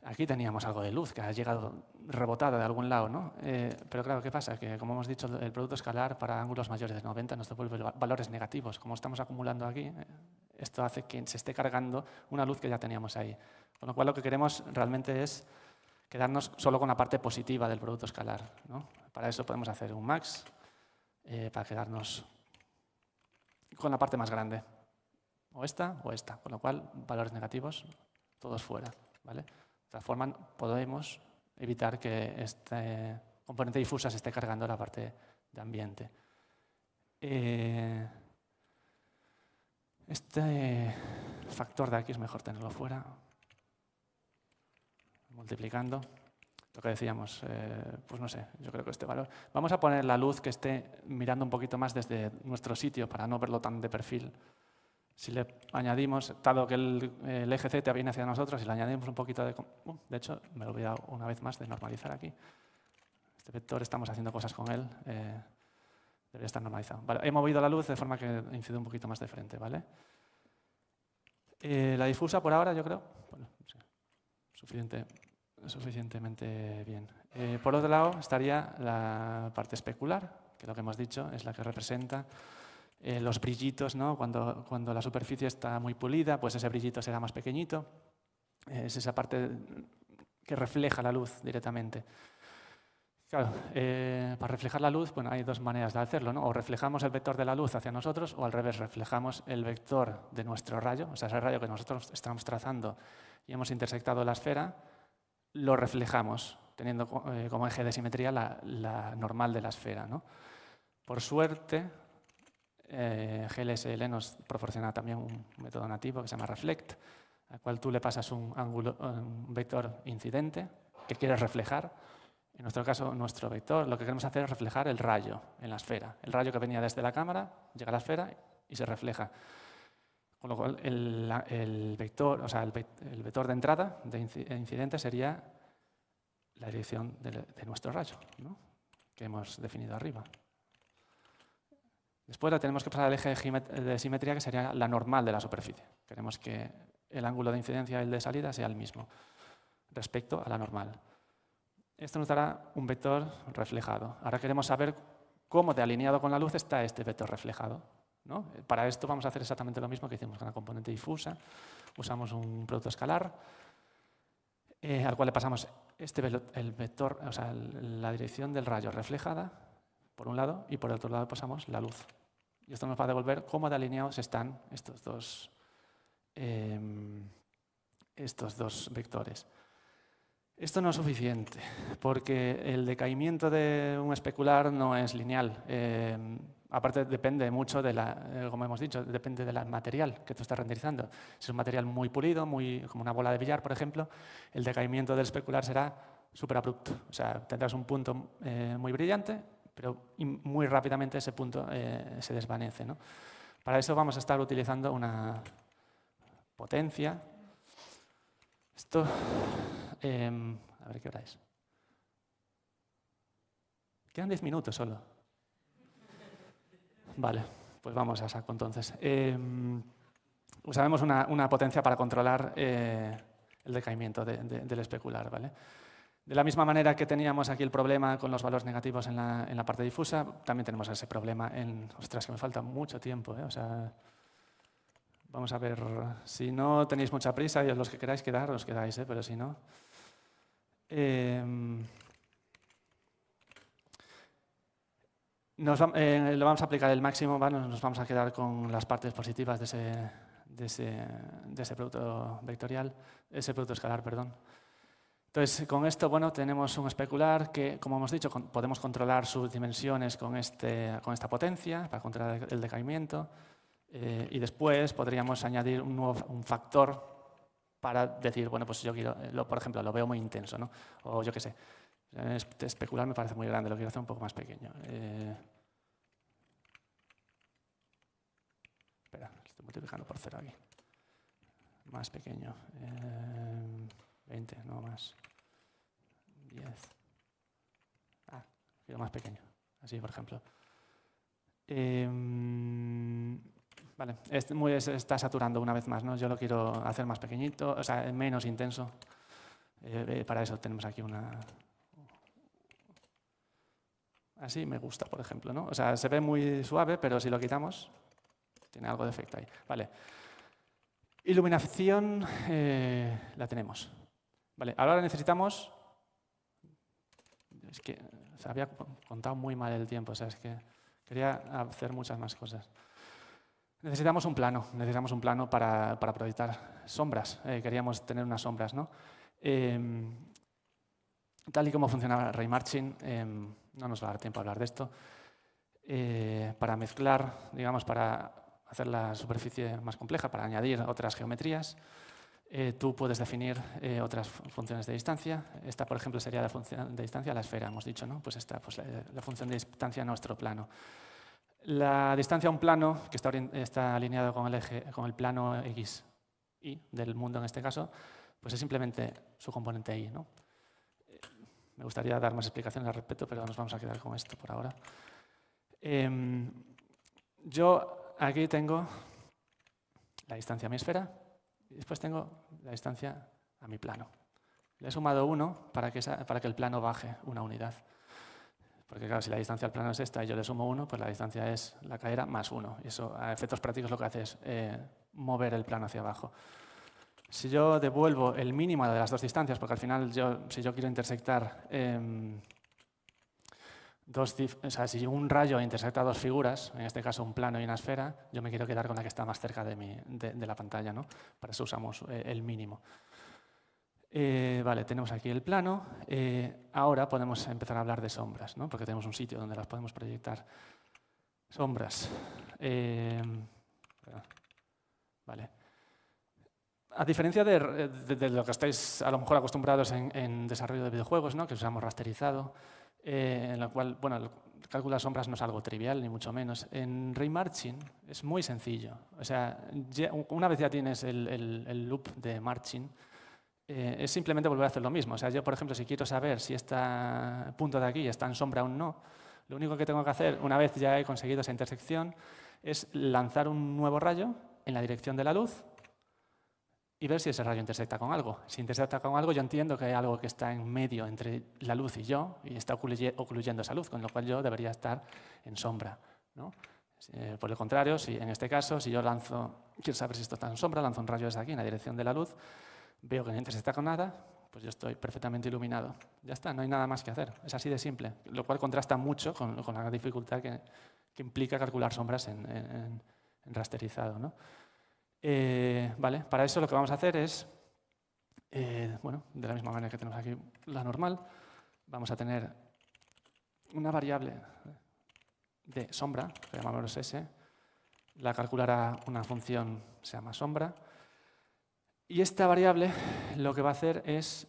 aquí teníamos algo de luz que ha llegado rebotada de algún lado, ¿no? Pero claro, ¿qué pasa? Que, como hemos dicho, el producto escalar para ángulos mayores de 90 nos devuelve valores negativos. Como estamos acumulando aquí, esto hace que se esté cargando una luz que ya teníamos ahí. Con lo cual lo que queremos realmente es quedarnos solo con la parte positiva del producto escalar, ¿no? Para eso podemos hacer un max, para quedarnos con la parte más grande. O esta, con lo cual valores negativos, todos fuera, ¿vale? De esta forma podemos evitar que este componente difusa se esté cargando la parte de ambiente. Este factor de aquí es mejor tenerlo fuera, multiplicando. Lo que decíamos, pues no sé, yo creo que este valor. Vamos a poner la luz que esté mirando un poquito más desde nuestro sitio para no verlo tan de perfil. Si le añadimos, dado que el eje Z viene hacia nosotros, si le añadimos un poquito de... de hecho, me lo he olvidado una vez más de normalizar aquí. Este vector estamos haciendo cosas con él. Debería estar normalizado. Vale, he movido la luz de forma que incide un poquito más de frente, ¿vale? La difusa por ahora, yo creo, bueno, sí, suficientemente bien. Por otro lado estaría la parte especular, que lo que hemos dicho es la que representa los brillitos, ¿no? Cuando la superficie está muy pulida, pues ese brillito será más pequeñito. Es esa parte que refleja la luz directamente. Claro, para reflejar la luz, bueno, hay dos maneras de hacerlo, ¿no? O reflejamos el vector de la luz hacia nosotros, o al revés, reflejamos el vector de nuestro rayo, o sea, ese rayo que nosotros estamos trazando y hemos intersectado la esfera, lo reflejamos, teniendo como eje de simetría la normal de la esfera, ¿no? Por suerte, GLSL nos proporciona también un método nativo que se llama Reflect, al cual tú le pasas un vector incidente que quieres reflejar. En nuestro caso, nuestro vector, lo que queremos hacer es reflejar el rayo en la esfera. El rayo que venía desde la cámara llega a la esfera y se refleja. Con lo cual, el vector, o sea, el vector de entrada de incidente sería la dirección de nuestro rayo, ¿no? Que hemos definido arriba. Después la tenemos que pasar al eje de simetría, que sería la normal de la superficie. Queremos que el ángulo de incidencia y el de salida sea el mismo respecto a la normal. Esto nos dará un vector reflejado. Ahora queremos saber cómo de alineado con la luz está este vector reflejado, ¿no? Para esto vamos a hacer exactamente lo mismo que hicimos con la componente difusa. Usamos un producto escalar al cual le pasamos el vector, o sea, la dirección del rayo reflejada, por un lado, y por el otro lado pasamos la luz. Y esto nos va a devolver cómo de alineados están estos dos vectores. Esto no es suficiente, porque el decaimiento de un especular no es lineal. Aparte, depende mucho como hemos dicho, depende del material que tú estás renderizando. Si es un material muy pulido, como una bola de billar, por ejemplo, el decaimiento del especular será súper abrupto. O sea, tendrás un punto muy brillante, pero muy rápidamente ese punto se desvanece, ¿no? Para eso vamos a estar utilizando una potencia. Esto, a ver qué hora es. Quedan 10 minutos solo. Vale, pues vamos a saco entonces. Usaremos una potencia para controlar el decaimiento del especular, ¿vale? De la misma manera que teníamos aquí el problema con los valores negativos en la parte difusa, también tenemos ese problema en... Ostras, que me falta mucho tiempo, ¿eh? O sea, vamos a ver, si no tenéis mucha prisa y los que queráis quedar, os quedáis, ¿eh? Pero si no... lo vamos a aplicar el máximo, ¿vale? Nos vamos a quedar con las partes positivas de ese producto vectorial, ese producto escalar, perdón. Entonces, con esto, bueno, tenemos un especular que, como hemos dicho, podemos controlar sus dimensiones con esta potencia para controlar el decaimiento, y después podríamos añadir un factor para decir, bueno, pues yo quiero, por ejemplo, lo veo muy intenso, ¿no? O yo qué sé, este especular me parece muy grande, lo quiero hacer un poco más pequeño. Espera, estoy multiplicando por 0 aquí. Más pequeño. 20, no más. 10. Quiero más pequeño. Así, por ejemplo. Vale, está saturando una vez más, ¿no? Yo lo quiero hacer más pequeñito, o sea, menos intenso. Para eso tenemos aquí una... Así me gusta, por ejemplo, ¿no? O sea, se ve muy suave, pero si lo quitamos, tiene algo de efecto ahí. Vale. Iluminación la tenemos. Vale, ahora necesitamos... Es que se había contado muy mal el tiempo, o sea, es que quería hacer muchas más cosas. Necesitamos un plano para proyectar sombras. Queríamos tener unas sombras, ¿no? Tal y como funciona Raymarching, no nos va a dar tiempo a hablar de esto. Para mezclar, digamos, para hacer la superficie más compleja, para añadir otras geometrías, tú puedes definir otras funciones de distancia. Esta, por ejemplo, sería la función de distancia a la esfera, hemos dicho, ¿no? Pues esta, pues la función de distancia a nuestro plano. La distancia a un plano, que está alineado con el eje, con el plano X, Y del mundo en este caso, pues es simplemente su componente Y, ¿no? Me gustaría dar más explicaciones al respecto, pero nos vamos a quedar con esto por ahora. Yo aquí tengo la distancia a mi esfera y después tengo la distancia a mi plano. Le he sumado 1 para que el plano baje una unidad. Porque claro, si la distancia al plano es esta y yo le sumo 1, pues la distancia es la cadera más 1. Y eso, a efectos prácticos, lo que hace es mover el plano hacia abajo. Si yo devuelvo el mínimo de las dos distancias, porque al final, si yo quiero intersectar si un rayo intersecta dos figuras, en este caso un plano y una esfera, yo me quiero quedar con la que está más cerca de la pantalla, ¿no? Para eso usamos el mínimo. Vale, tenemos aquí el plano. Ahora podemos empezar a hablar de sombras, ¿no? Porque tenemos un sitio donde las podemos proyectar. Sombras. Vale. A diferencia de lo que estáis a lo mejor acostumbrados en desarrollo de videojuegos, ¿no? Que usamos rasterizado, en lo cual, bueno, el cálculo de sombras no es algo trivial, ni mucho menos. En Raymarching es muy sencillo. O sea, una vez ya tienes el loop de marching, es simplemente volver a hacer lo mismo. O sea, yo, por ejemplo, si quiero saber si este punto de aquí está en sombra o no, lo único que tengo que hacer, una vez ya he conseguido esa intersección, es lanzar un nuevo rayo en la dirección de la luz y ver si ese rayo intersecta con algo. Si intersecta con algo, yo entiendo que hay algo que está en medio entre la luz y yo y está ocluyendo esa luz, con lo cual yo debería estar en sombra, ¿no? Por el contrario, en este caso, si yo quiero saber si esto está en sombra, lanzo un rayo desde aquí en la dirección de la luz, veo que no intersecta con nada, pues yo estoy perfectamente iluminado. Ya está, no hay nada más que hacer. Es así de simple, lo cual contrasta mucho con la dificultad que implica calcular sombras en rasterizado, ¿no? Vale, para eso lo que vamos a hacer es, bueno, de la misma manera que tenemos aquí la normal, vamos a tener una variable de sombra, que llamamos S, la calculará una función que se llama sombra, y esta variable lo que va a hacer es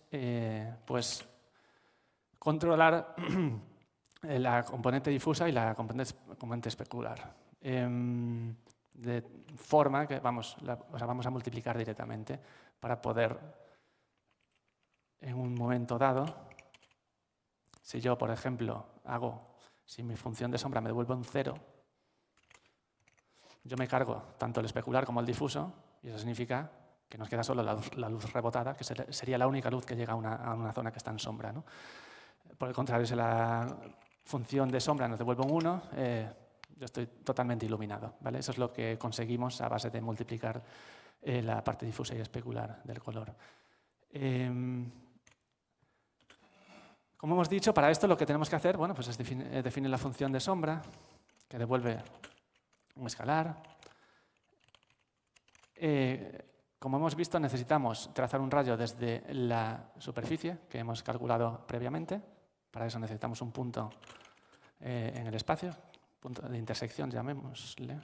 pues controlar la componente difusa y la componente especular. De forma que vamos a multiplicar directamente para poder, en un momento dado, si yo, por ejemplo, si mi función de sombra me devuelve un 0, yo me cargo tanto el especular como el difuso, y eso significa que nos queda solo la luz rebotada, que sería la única luz que llega a una zona que está en sombra, ¿no? Por el contrario, si la función de sombra nos devuelve un 1, yo estoy totalmente iluminado, ¿vale? Eso es lo que conseguimos a base de multiplicar la parte difusa y especular del color. Como hemos dicho, para esto lo que tenemos que hacer, bueno, pues es definir la función de sombra, que devuelve un escalar. Como hemos visto, necesitamos trazar un rayo desde la superficie que hemos calculado previamente. Para eso necesitamos un punto en el espacio, punto de intersección, llamémosle.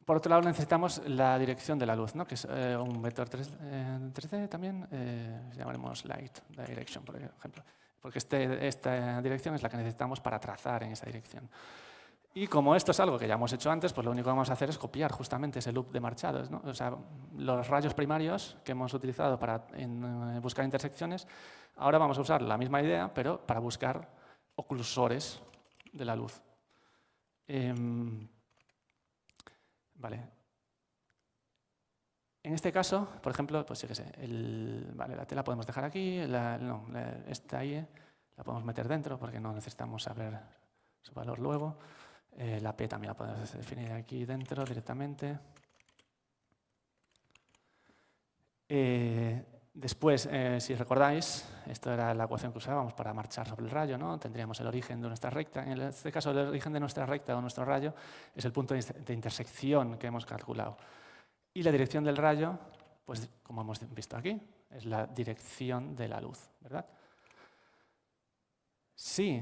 Por otro lado, necesitamos la dirección de la luz, ¿no? Que es un vector 3D también, llamaremos light direction, por ejemplo, porque esta dirección es la que necesitamos para trazar en esa dirección. Y como esto es algo que ya hemos hecho antes, pues lo único que vamos a hacer es copiar justamente ese loop de marchados, ¿no? O sea, los rayos primarios que hemos utilizado para buscar intersecciones, ahora vamos a usar la misma idea, pero para buscar oclusores de la luz. Vale. En este caso, por ejemplo, pues yo qué sé, vale, la tela podemos dejar aquí, esta ahí la podemos meter dentro porque no necesitamos saber su valor luego. La P también la podemos definir aquí dentro directamente. Después, si recordáis, esto era la ecuación que usábamos para marchar sobre el rayo, ¿no? Tendríamos el origen de nuestra recta. En este caso, el origen de nuestra recta o nuestro rayo es el punto de intersección que hemos calculado. Y la dirección del rayo, pues como hemos visto aquí, es la dirección de la luz, ¿verdad? Si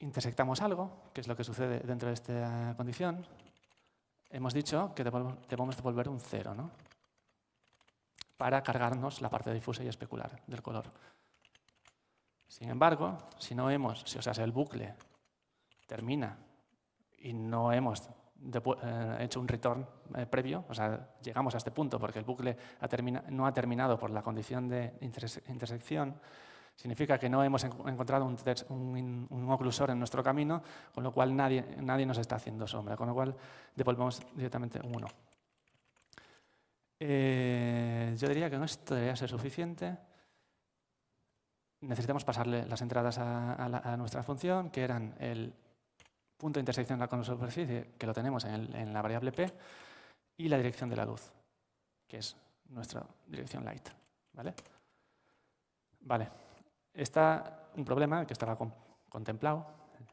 intersectamos algo, que es lo que sucede dentro de esta condición, hemos dicho que debemos devolver un 0, ¿no? Para cargarnos la parte difusa y especular del color. Sin embargo, si el bucle termina y no hemos hecho un return previo, o sea, llegamos a este punto porque el bucle no ha terminado por la condición de intersección, significa que no hemos encontrado un oclusor en nuestro camino, con lo cual nadie nos está haciendo sombra, con lo cual devolvemos directamente un 1. Yo diría que no esto debería ser suficiente. Necesitamos pasarle las entradas a nuestra función, que eran el punto de intersección con la superficie, que lo tenemos en la variable p, y la dirección de la luz, que es nuestra dirección light. Vale. Está un problema que estaba contemplado.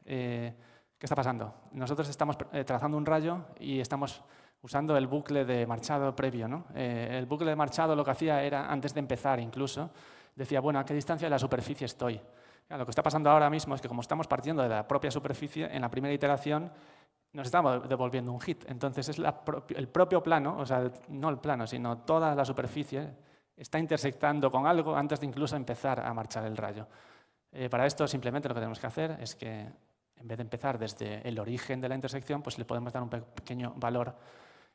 ¿Qué está pasando? Nosotros estamos trazando un rayo y estamos usando el bucle de marchado previo, ¿no? El bucle de marchado lo que hacía era, antes de empezar incluso, decía, bueno, ¿a qué distancia de la superficie estoy? Lo que está pasando ahora mismo es que como estamos partiendo de la propia superficie, en la primera iteración nos estamos devolviendo un hit. Entonces es el propio plano, o sea, no el plano, sino toda la superficie está intersectando con algo antes de incluso empezar a marchar el rayo. Para esto simplemente lo que tenemos que hacer es que en vez de empezar desde el origen de la intersección, pues le podemos dar un pequeño valor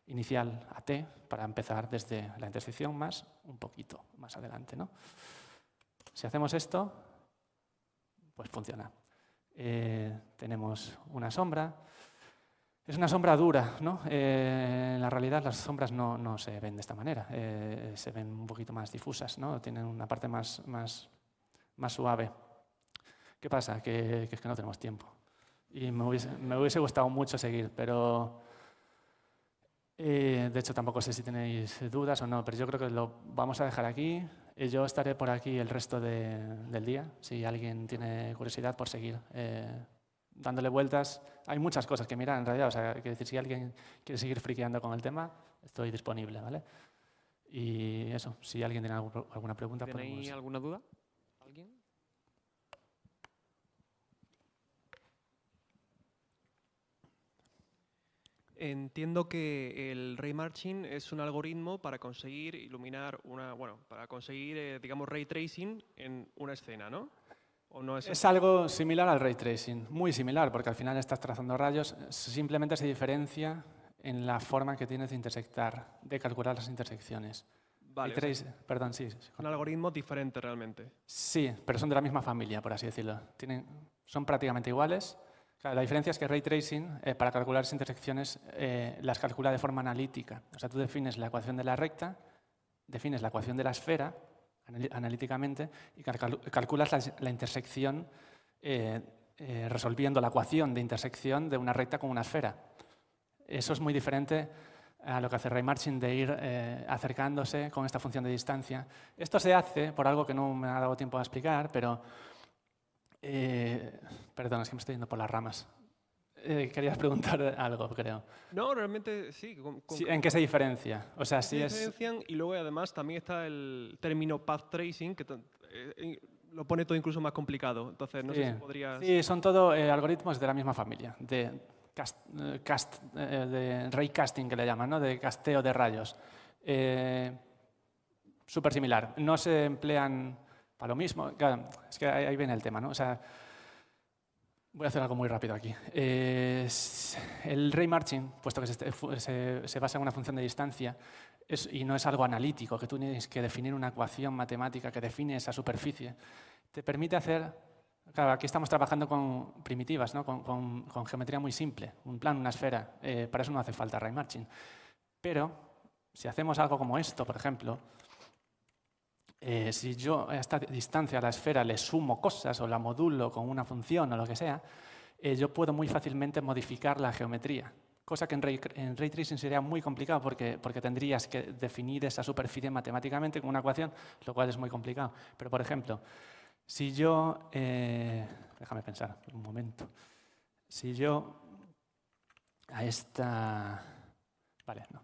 inicial a t para empezar desde la intersección más un poquito más adelante, ¿no? Si hacemos esto, pues funciona. Tenemos una sombra. Es una sombra dura, ¿no? En la realidad las sombras no se ven de esta manera. Se ven un poquito más difusas, ¿no? Tienen una parte más suave. ¿Qué pasa? Que es que no tenemos tiempo. Y me hubiese gustado mucho seguir, pero de hecho tampoco sé si tenéis dudas o no, pero yo creo que lo vamos a dejar aquí. Yo estaré por aquí el resto del día, si alguien tiene curiosidad por seguir dándole vueltas. Hay muchas cosas que mirar en realidad, o sea, quiero decir, si alguien quiere seguir friqueando con el tema, estoy disponible, ¿vale? Y eso, si alguien tiene alguna pregunta, ¿Tenéis alguna duda? ¿Alguien? Entiendo que el ray marching es un algoritmo para conseguir iluminar para conseguir, digamos, ray tracing en una escena, ¿no? ¿O no es algo similar al ray tracing, muy similar, porque al final estás trazando rayos, simplemente se diferencia en la forma que tienes de intersectar, de calcular las intersecciones. Vale, perdón, sí. Un algoritmo diferente realmente. Sí, pero son de la misma familia, por así decirlo. Son prácticamente iguales. Claro, la diferencia es que ray tracing, para calcular las intersecciones, las calcula de forma analítica. O sea, tú defines la ecuación de la recta, defines la ecuación de la esfera analíticamente y calculas la intersección resolviendo la ecuación de intersección de una recta con una esfera. Eso es muy diferente a lo que hace ray marching de ir acercándose con esta función de distancia. Esto se hace por algo que no me ha dado tiempo a explicar, pero perdón, es que me estoy yendo por las ramas. Querías preguntar algo, creo. No, realmente sí. Sí, ¿en qué se diferencia? O sea, se diferencian y luego además también está el término path tracing, que lo pone todo incluso más complicado. Entonces, no sé si podrías... Sí, son todo algoritmos de la misma familia, de ray casting, que le llaman, ¿no? De casteo de rayos. Súper similar. No se emplean para lo mismo. Claro, es que ahí viene el tema, ¿no? O sea, voy a hacer algo muy rápido aquí. El ray marching, puesto que se basa en una función de distancia y no es algo analítico, que tú tienes que definir una ecuación matemática que define esa superficie, te permite hacer... Claro, aquí estamos trabajando con primitivas, ¿no? con geometría muy simple, un plano, una esfera. Para eso no hace falta ray marching. Pero si hacemos algo como esto, por ejemplo, Si yo a esta distancia a la esfera le sumo cosas o la modulo con una función o lo que sea, yo puedo muy fácilmente modificar la geometría. Cosa que en Ray Tracing sería muy complicado porque tendrías que definir esa superficie matemáticamente con una ecuación, lo cual es muy complicado. Pero, por ejemplo, si yo... déjame pensar un momento. Si yo a esta... Vale, no.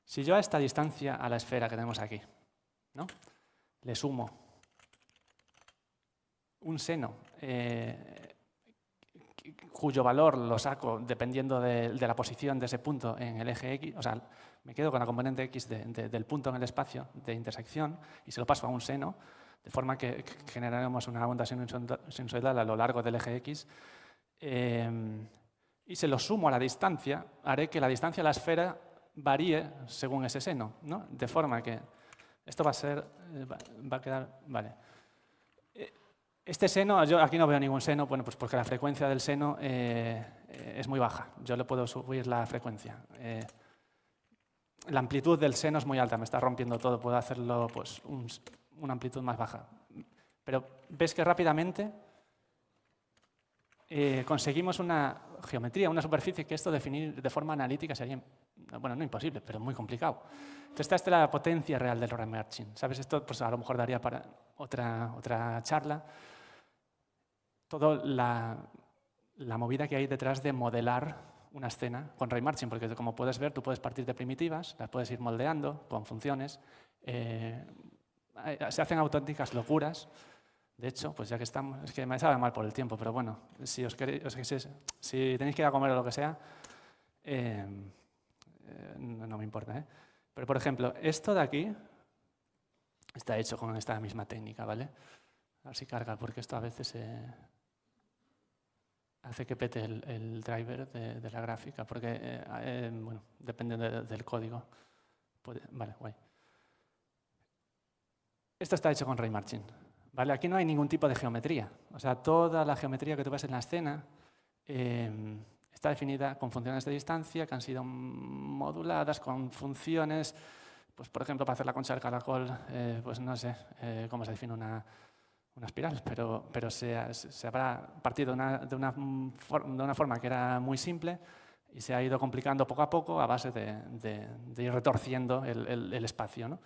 Si yo a esta distancia a la esfera que tenemos aquí, ¿no?, le sumo un seno cuyo valor lo saco dependiendo de la posición de ese punto en el eje X, o sea, me quedo con la componente X del punto en el espacio de intersección y se lo paso a un seno, de forma que generaremos una onda sinusoidal a lo largo del eje X, y se lo sumo a la distancia, haré que la distancia a la esfera varíe según ese seno, ¿no? De forma que esto va a quedar... Vale. Este seno, yo aquí no veo ningún seno, bueno, pues porque la frecuencia del seno es muy baja. Yo le puedo subir la frecuencia. La amplitud del seno es muy alta, me está rompiendo todo. Puedo hacerlo pues una amplitud más baja. Pero ves que rápidamente conseguimos una geometría, una superficie que esto definir de forma analítica sería, bueno, no imposible, pero muy complicado. Entonces, esta es la potencia real del Raymarching. ¿Sabes? Esto pues, a lo mejor daría para otra charla. Toda la movida que hay detrás de modelar una escena con Raymarching, porque como puedes ver, tú puedes partir de primitivas, las puedes ir moldeando con funciones. Se hacen auténticas locuras. De hecho, pues ya que estamos, es que me sabe mal por el tiempo, pero bueno, si tenéis que ir a comer o lo que sea, no me importa, ¿eh? Pero, por ejemplo, esto de aquí está hecho con esta misma técnica, ¿vale? A ver si carga, porque esto a veces hace que pete el driver de la gráfica, porque, bueno, depende del código. Vale, guay. Esto está hecho con Raymarching, ¿vale? Aquí no hay ningún tipo de geometría. O sea, toda la geometría que tú ves en la escena está definida con funciones de distancia que han sido moduladas con funciones, pues por ejemplo, para hacer la concha del caracol, pues no sé cómo se define una espiral, pero se habrá partido de una forma que era muy simple y se ha ido complicando poco a poco a base de ir retorciendo el espacio, ¿no?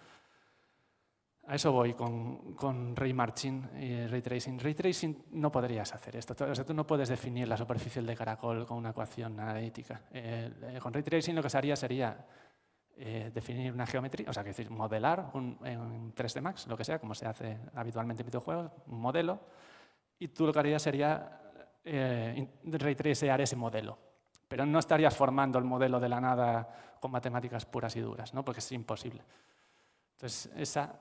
A eso voy con Raymarching y Ray Tracing. Ray Tracing no podrías hacer esto. O sea, tú no puedes definir la superficie del caracol con una ecuación analítica. Con Ray Tracing lo que se haría sería definir una geometría, o sea, es decir, modelar en 3D Max, lo que sea, como se hace habitualmente en videojuegos, un modelo, y tú lo que harías sería Ray Tracear ese modelo. Pero no estarías formando el modelo de la nada con matemáticas puras y duras, ¿no? Porque es imposible. Entonces, esa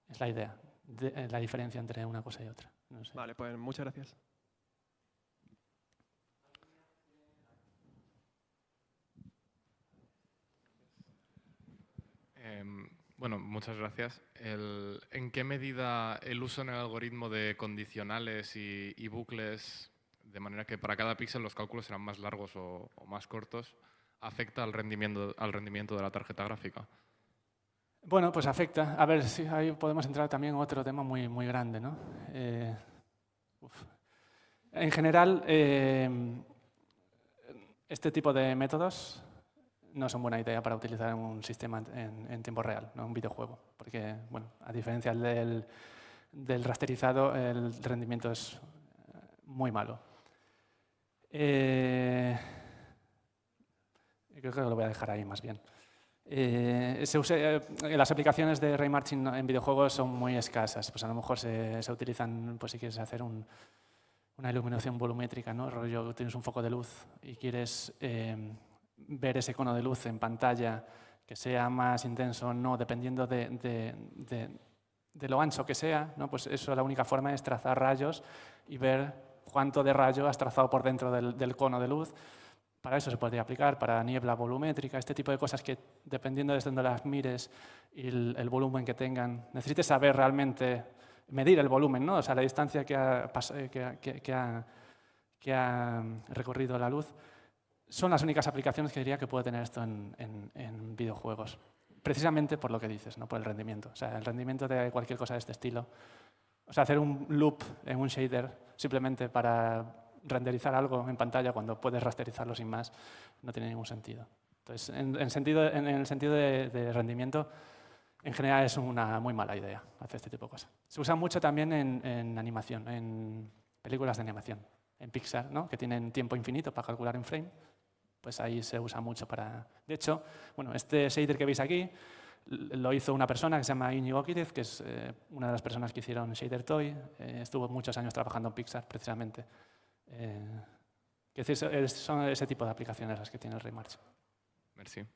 es la idea, la diferencia entre una cosa y otra. No sé. Vale, pues muchas gracias. Bueno, muchas gracias. ¿En qué medida el uso en el algoritmo de condicionales y bucles, de manera que para cada píxel los cálculos serán más largos o más cortos, afecta al rendimiento de la tarjeta gráfica? Bueno, pues afecta. A ver, sí, ahí podemos entrar también en otro tema muy, muy grande, ¿no? En general, este tipo de métodos no son buena idea para utilizar en un sistema en tiempo real, no en un videojuego, porque, bueno, a diferencia del rasterizado, el rendimiento es muy malo. Creo que lo voy a dejar ahí más bien. Las aplicaciones de Raymarching en videojuegos son muy escasas. Pues a lo mejor se utilizan, pues si quieres hacer una iluminación volumétrica, ¿no? Rollo, tienes un foco de luz y quieres ver ese cono de luz en pantalla que sea más intenso o no, dependiendo de lo ancho que sea, ¿no? Pues eso, la única forma es trazar rayos y ver cuánto de rayo has trazado por dentro del cono de luz. Para eso se podría aplicar, para niebla volumétrica, este tipo de cosas que, dependiendo de dónde las mires y el volumen que tengan, necesites saber realmente, medir el volumen, ¿no? O sea, la distancia que ha recorrido la luz. Son las únicas aplicaciones que diría que puede tener esto en videojuegos. precisamente por lo que dices, no por el rendimiento. O sea, el rendimiento de cualquier cosa de este estilo. O sea, hacer un loop en un shader simplemente para renderizar algo en pantalla cuando puedes rasterizarlo sin más, no tiene ningún sentido. Entonces, en el sentido de rendimiento, en general es una muy mala idea hacer este tipo de cosas. Se usa mucho también en animación, en películas de animación, en Pixar, ¿no? Que tienen tiempo infinito para calcular en frame, pues ahí se usa mucho para... De hecho, bueno, este shader que veis aquí lo hizo una persona que se llama Íñigo Quírez, que es una de las personas que hicieron Shader Toy, estuvo muchos años trabajando en Pixar precisamente. Es decir, son ese tipo de aplicaciones las que tiene el Raymarch. Merci.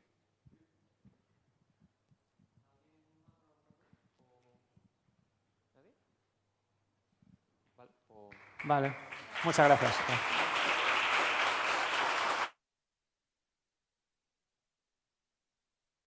Vale, muchas gracias.